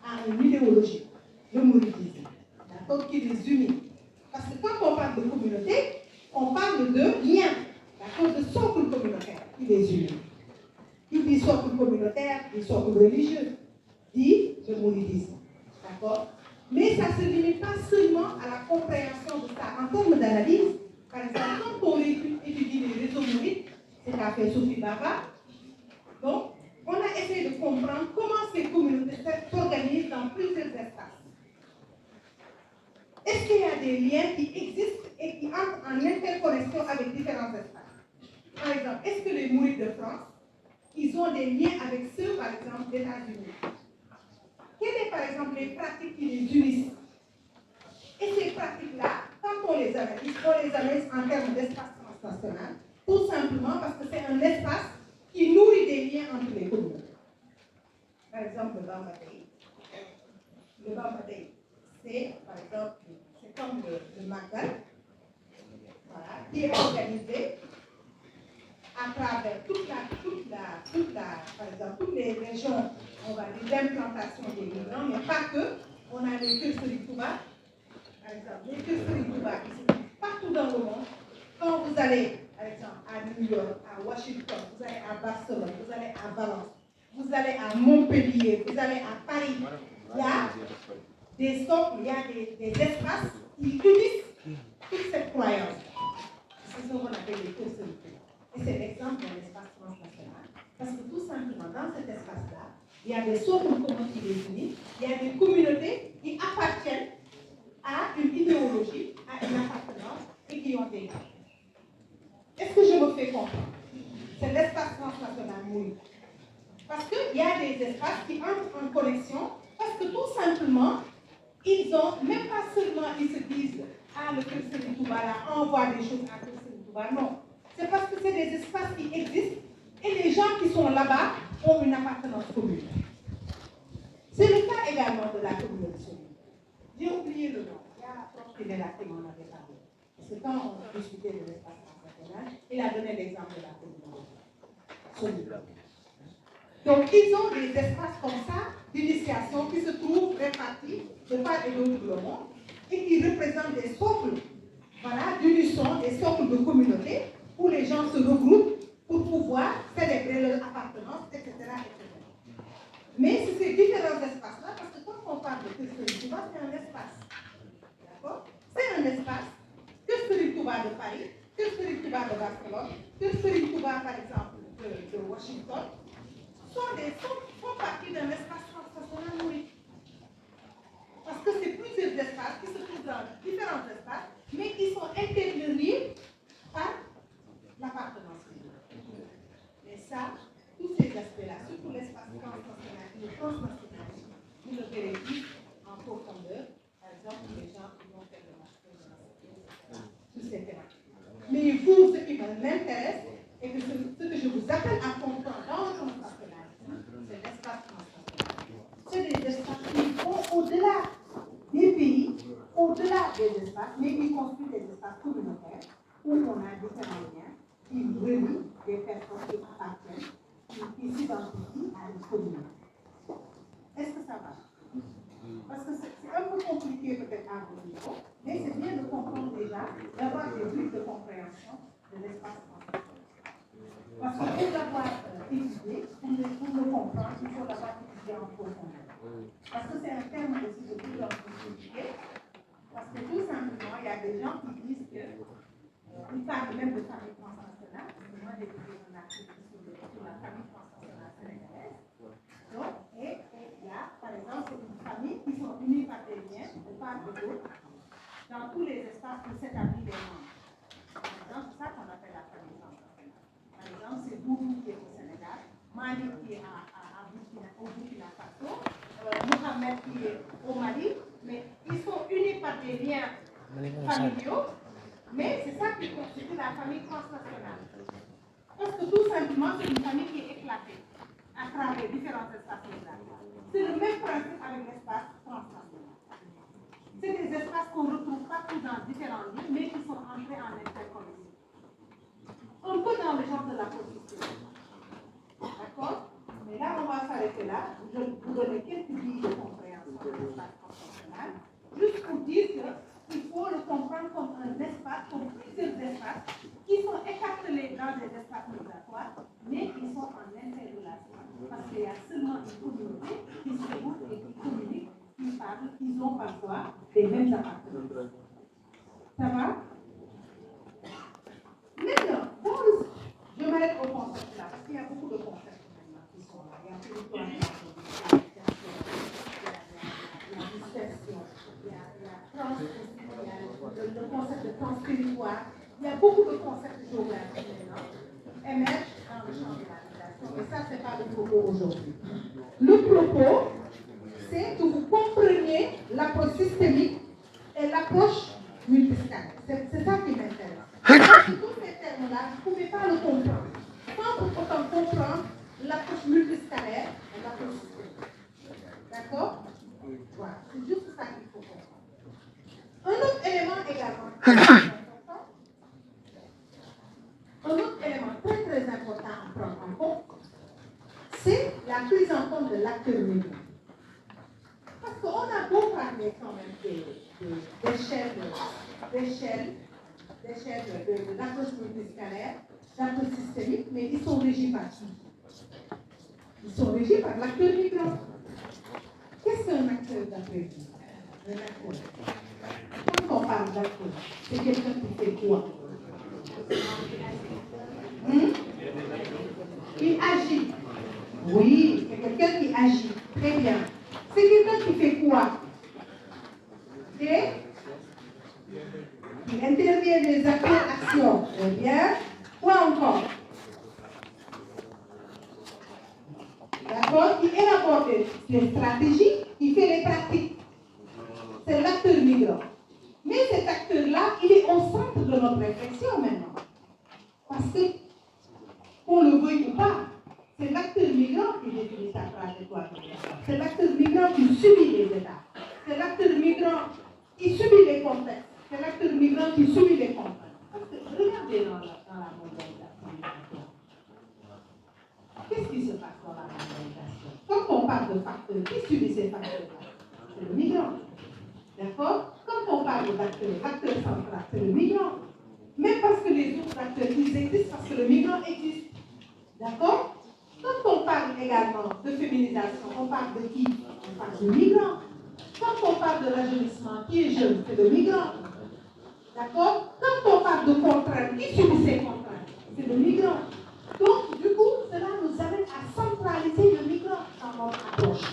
à une idéologie, le mouridisme, d'accord, qui les unit. Parce que quand on parle de communauté, on parle de lien, d'accord, de socle communautaire qui les unit. Qui dit socle communautaire, dit socle religieux, dit le mouridisme, d'accord. Mais ça ne se limite pas seulement à la compréhension de ça. En termes d'analyse, par exemple, quand on étudie les réseaux mourides, c'est qu'a fait Sophie Baba, donc on a essayé de comprendre comment ces communautés s'organisent dans plusieurs espaces. Est-ce qu'il y a des liens qui existent et qui entrent en interconnexion avec différents espaces? Par exemple, est-ce que les mourides de France, ils ont des liens avec ceux, par exemple, des États-Unis? Quelles sont, par exemple, les pratiques qui les unissent? analyse, on les analyse en termes d'espace transnational, tout simplement parce que c'est un espace qui nourrit des liens entre les communautés. Par exemple, le Bambadei. Le Bambadei, c'est, par exemple, c'est comme le Magal, voilà, qui est organisé à travers par exemple, toutes les régions, on va dire, d'implantation des migrants, mais pas que. On a les Kurseri Touba, par exemple, les Kurseri Touba qui se trouvent partout dans le monde. Quand vous allez, par exemple, à New York, à Washington, vous allez à Barcelone, vous allez à Valence, vous allez à Montpellier, vous allez à Paris, il y a des socles, il y a des espaces qui unissent toute cette croyance. C'est ce qu'on appelle les Kurseri Touba. Et c'est l'exemple d'un espace transnational. Parce que tout simplement, dans cet espace-là, il y a des socles communs qui les unissent, il y a des communautés qui appartiennent à une idéologie, à une appartenance et qui ont des liens. Est-ce que je me fais comprendre? C'est l'espace transnational mouillé. Parce qu'il y a des espaces qui entrent en connexion, parce que tout simplement, ils ont, même pas seulement ils se disent, ah, le Kurseri Touba là envoie des choses à Kurseri Touba, non. C'est parce que c'est des espaces qui existent et les gens qui sont là-bas ont une appartenance commune. C'est le cas également de la communauté solidaire. J'ai oublié le nom. Il y a un prof qui est là qui m'en avait parlé. Parce que quand on discutait de l'espace transnational, il a donné l'exemple de la communauté solidaire. Donc, ils ont des espaces comme ça d'initiation qui se trouvent répartis de part et d'autre du monde et qui représentent des socles, voilà, d'unisson, des socles de communauté où les gens se regroupent pour pouvoir célébrer leur appartenance, etc. Mais c'est ces différents espaces-là, parce que quand on parle de Kurseri Touba, c'est un espace. D'accord? C'est un espace. Kurseri Touba de Paris, Kurseri Touba de Barcelone, Kurseri Touba, par exemple, de Washington, font partie d'un espace transnational nourri. Parce que c'est plusieurs espaces qui se trouvent dans différents espaces, mais qui sont intervenus par l'appartenance. Mais ça, tous ces aspects-là, surtout l'espace transnational et le transnationalisme, vous le verrez plus en profondeur, par exemple, les gens qui vont faire le master de la société, tous ces thématiques. Mais vous, ce qui m'intéresse, et que ce que je vous appelle à comprendre dans le transnationalisme, c'est l'espace transnational. C'est des espaces qui vont au-delà des pays, au-delà des espaces, mais qui construisent des espaces communautaires où on a différents liens qui relient des personnes qui appartiennent, qui s'identifient à une communauté. Est-ce que ça va? Parce que c'est un peu compliqué peut-être à vos niveaux, mais c'est bien de comprendre déjà, d'avoir des briques de compréhension de l'espace transnational. Parce que pour l'avoir étudié, pour le comprendre, il faut l'avoir étudié en profondeur. Parce que c'est un terme aussi de plus en plus compliqué. Parce que tout simplement, il y a des gens qui disent que, ils parlent même de famille transnationale. Moi, j'ai écrit un article sur la famille transnationale sénégalaise. Donc, et il y a, par exemple, une famille qui sont unies par des liens de part et d'autre dans tous les espaces où s'établissent les membres. Par exemple, c'est ça qu'on appelle la famille transnationale. Par exemple, c'est Boubou qui est au Sénégal, Mali qui est au Burkina Faso, Mohamed qui est au Mali, mais ils sont unis par des liens familiaux, mais c'est ça qui constitue la famille transnationale. Parce que tout simplement, c'est une famille qui est éclatée à travers différents espaces migratoires. C'est le même principe avec l'espace transnational. C'est des espaces qu'on retrouve partout dans différents lieux, mais qui sont entrés en interconnexion. Un peu dans le genre de la politique. D'accord? Mais là, on va s'arrêter là. Je vais vous donner quelques billes de compréhension de l'espace transnational, juste pour dire qu'il faut le comprendre comme un espace, comme plusieurs espaces, qui sont écartelés dans des espaces migratoires, mais qui sont en interrelation. Parce qu'il y a seulement une communauté qui se regroupe et qui communique, qui parlent, qui ont parfois les mêmes appartenances. Ça va? Maintenant, je m'arrête au concept là, parce qu'il y a beaucoup de concepts maintenant qui sont là. Il y a territoire, il y a dispersion, il y a le concept de transterritoire. Il y a beaucoup de concepts géographiques maintenant émergent dans le champ de la migration. Et ça, ce n'est pas le propos aujourd'hui. Le propos, c'est que vous compreniez l'approche systémique et l'approche multiscalaire. C'est faut comprendre. Un autre élément également très important, un autre élément très important à prendre en compte, c'est la prise en compte de l'acteur migrant. Parce qu'on a beau parler quand même d'échelle de l'approche multiscalaire, d'approche systémique, mais ils sont régis par qui? Ils sont régis par l'acteur migrant. Qu'est-ce qu'un acteur d'après vous? Un acteur. Quand on parle d'acteur, c'est quelqu'un qui fait quoi? Il agit. Oui, c'est quelqu'un qui agit. Très bien. C'est quelqu'un qui fait quoi? Et qui intervient des actions. Très bien. Quoi encore? D'accord? Qui élabore des stratégies, qui fait les pratiques. C'est l'acteur migrant. Mais cet acteur-là, il est au centre de notre réflexion maintenant. Parce que, qu'on le veuille ou pas, c'est l'acteur migrant qui définit sa trajectoire. C'est l'acteur migrant qui subit les étapes. C'est l'acteur migrant qui subit les contextes. C'est l'acteur migrant qui subit les contraintes. Parce que regardez dans la mondialisation. Qu'est-ce qui se passe dans la mondialisation? Quand on parle de facteurs, qui subit ces facteurs-là? C'est le migrant. D'accord? Quand on parle d'acteurs, l'acteur central, c'est le migrant. Même parce que les autres acteurs, ils existent parce que le migrant existe. D'accord? Quand on parle également de féminisation, on parle de qui? On parle de migrants. Quand on parle de rajeunissement, qui est jeune? C'est le migrant. D'accord? Quand on parle de contraintes, qui subit ces contraintes? C'est le migrant. Donc, du coup, cela nous amène à centraliser le migrant dans notre approche.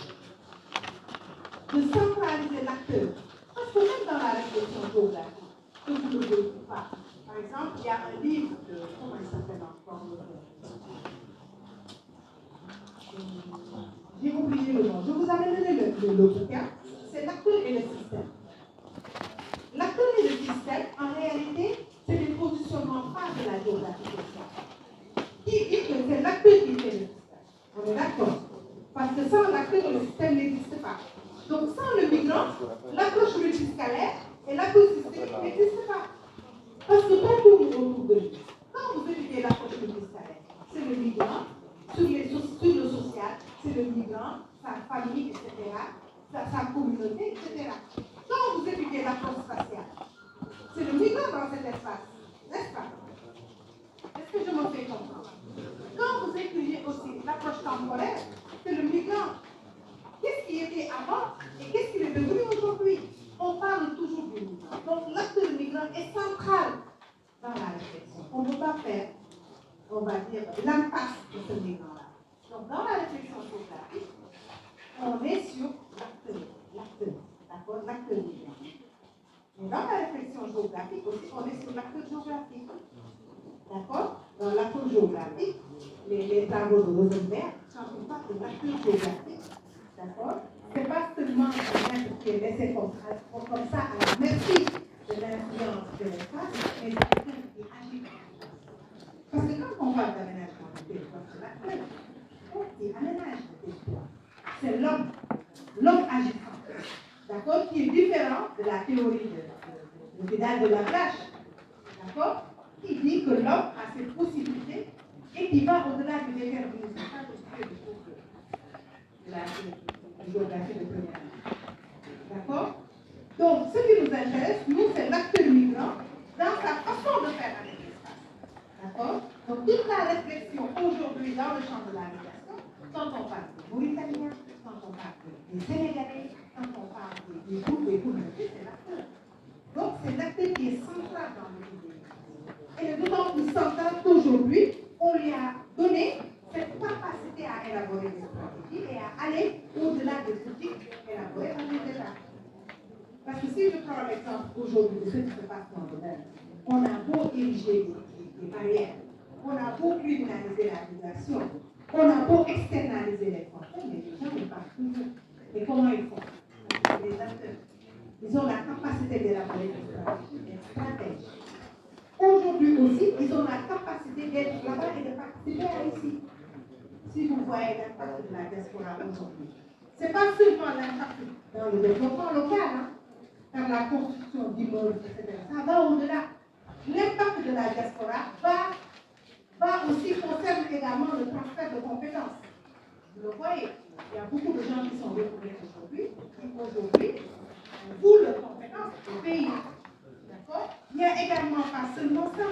De centraliser l'acteur. Parce que même dans la réflexion géographique, que vous ne voyez pas. Par exemple, il y a un livre de, comment il s'appelle encore? J'ai oublié le nom. Je vous amènerai le bouquin. C'est l'acteur et le système. L'acteur et le système, en réalité, c'est le positionnement phare de la géographie sociale. Qui dit que c'est l'acteur qui fait le système. On est d'accord? Parce que sans l'acteur, le système n'existe pas. Donc, sans le migrant, l'approche multiscalaire et l'approche systémique n'existent pas. Parce que quand vous autour de nous, quand vous étudiez l'approche multiscalaire, c'est le migrant, sur le social, c'est le migrant, sa famille, etc., sa communauté, etc. Quand vous étudiez l'approche spatiale, c'est le migrant dans cet espace, n'est-ce pas? Est-ce que je me fais comprendre? Quand vous étudiez aussi l'approche temporelle, c'est le migrant. Qu'est-ce qui était avant et qu'est-ce qu'il est devenu aujourd'hui? On parle toujours du migrant. Donc l'acteur migrant est central dans la réflexion. On ne peut pas faire, on va dire, l'impasse de ce migrant-là. Donc dans la réflexion géographique, on est sur l'acteur, d'accord, l'acteur migrant. Mais dans la réflexion géographique aussi, on est sur l'acteur géographique. D'accord? Dans l'approche géographique, les travaux de Rosenberg, quand on parle de l'acteur géographique, d'accord? Ce n'est pas seulement quelqu'un qui est laissé comme ça à la merci de l'influence de l'espace, mais c'est quelqu'un qui agit. Parce que quand on parle d'aménagement du territoire, c'est l'acteur. Qui aménage le territoire. C'est l'homme agissant. D'accord? Qui est différent de la théorie de Vidal de la Plage. D'accord? Qui dit que l'homme a ses possibilités et qui va au-delà du déterminisme. La géographie de première année. D'accord? Donc, ce qui nous intéresse, nous, c'est l'acteur migrant dans sa façon de faire avec l'espace. D'accord? Donc, toute la réflexion aujourd'hui dans le champ de la migration, quand on parle des Mauritaniens, quand on parle des Sénégalais, quand on parle des communautés, c'est l'acteur. Donc, c'est l'acteur qui est central dans l'idée. Et le d'autant plus central qu'aujourd'hui, on lui a donné cette capacité à élaborer des stratégies et à aller au-delà des outils élaborés par les États. Parce que si je prends l'exemple aujourd'hui de ce qui se passe dans le monde, on a beau ériger des barrières, on a beau criminaliser la migration, on a beau externaliser les frontières, mais les gens ne partent toujours. Et comment ils font? Les acteurs, ils ont la capacité d'élaborer des stratégies. Aujourd'hui aussi, ils ont la capacité d'être là-bas et de participer à ici. Si vous voyez l'impact de la diaspora aujourd'hui, ce n'est pas seulement l'impact dans le développement local, hein, par la construction d'immeubles, etc. Ça va au-delà. L'impact de la diaspora va aussi concerner également le transfert de compétences. Vous le voyez, il y a beaucoup de gens qui sont retrouvés aujourd'hui, qui aujourd'hui pour leurs compétences au pays. D'accord? Il y a également pas seulement ça,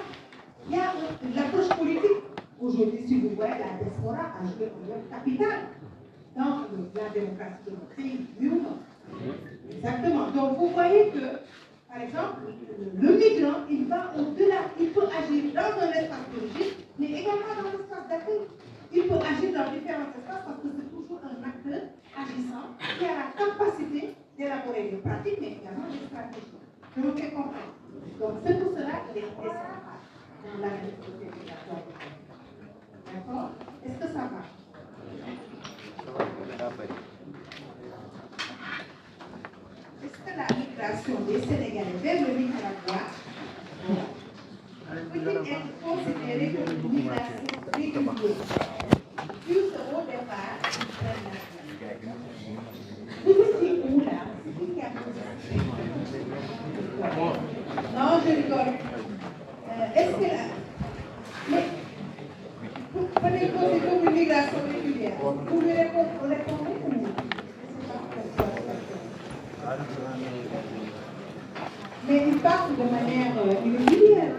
il y a l'approche politique. Aujourd'hui, si vous voyez, la diaspora a joué un rôle capital dans la démocratie de notre pays. Oui ou non? Exactement. Donc vous voyez que, par exemple, le migrant, il va au-delà, il peut agir dans un espace d'origine, mais également dans l'espace d'accueil. Il peut agir dans différents espaces parce que c'est toujours un acteur agissant qui a la capacité d'élaborer des pratiques, mais également des stratégies. Je me fais comprendre. Donc c'est pour cela qu'il est essentiel dans la société migratoire. D'accord? Est-ce que ça marche? Est-ce que la migration des Sénégalais vers le Nicaragua peut-il être considérée comme une migration régulière? Vu qu'au départ, vous étiez où là? C'est qui a posé? Non, je rigole. Est-ce que là, mais vous prenez cause comme une migration régulière? Vous lui répondez ou? Mais ils partent de manière irrégulière.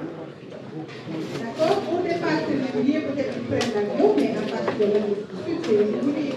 D'accord? Au départ, c'est régulier, peut-être qu'ils prennent l'avion, mais à partir de la discussion, c'est irrégulier.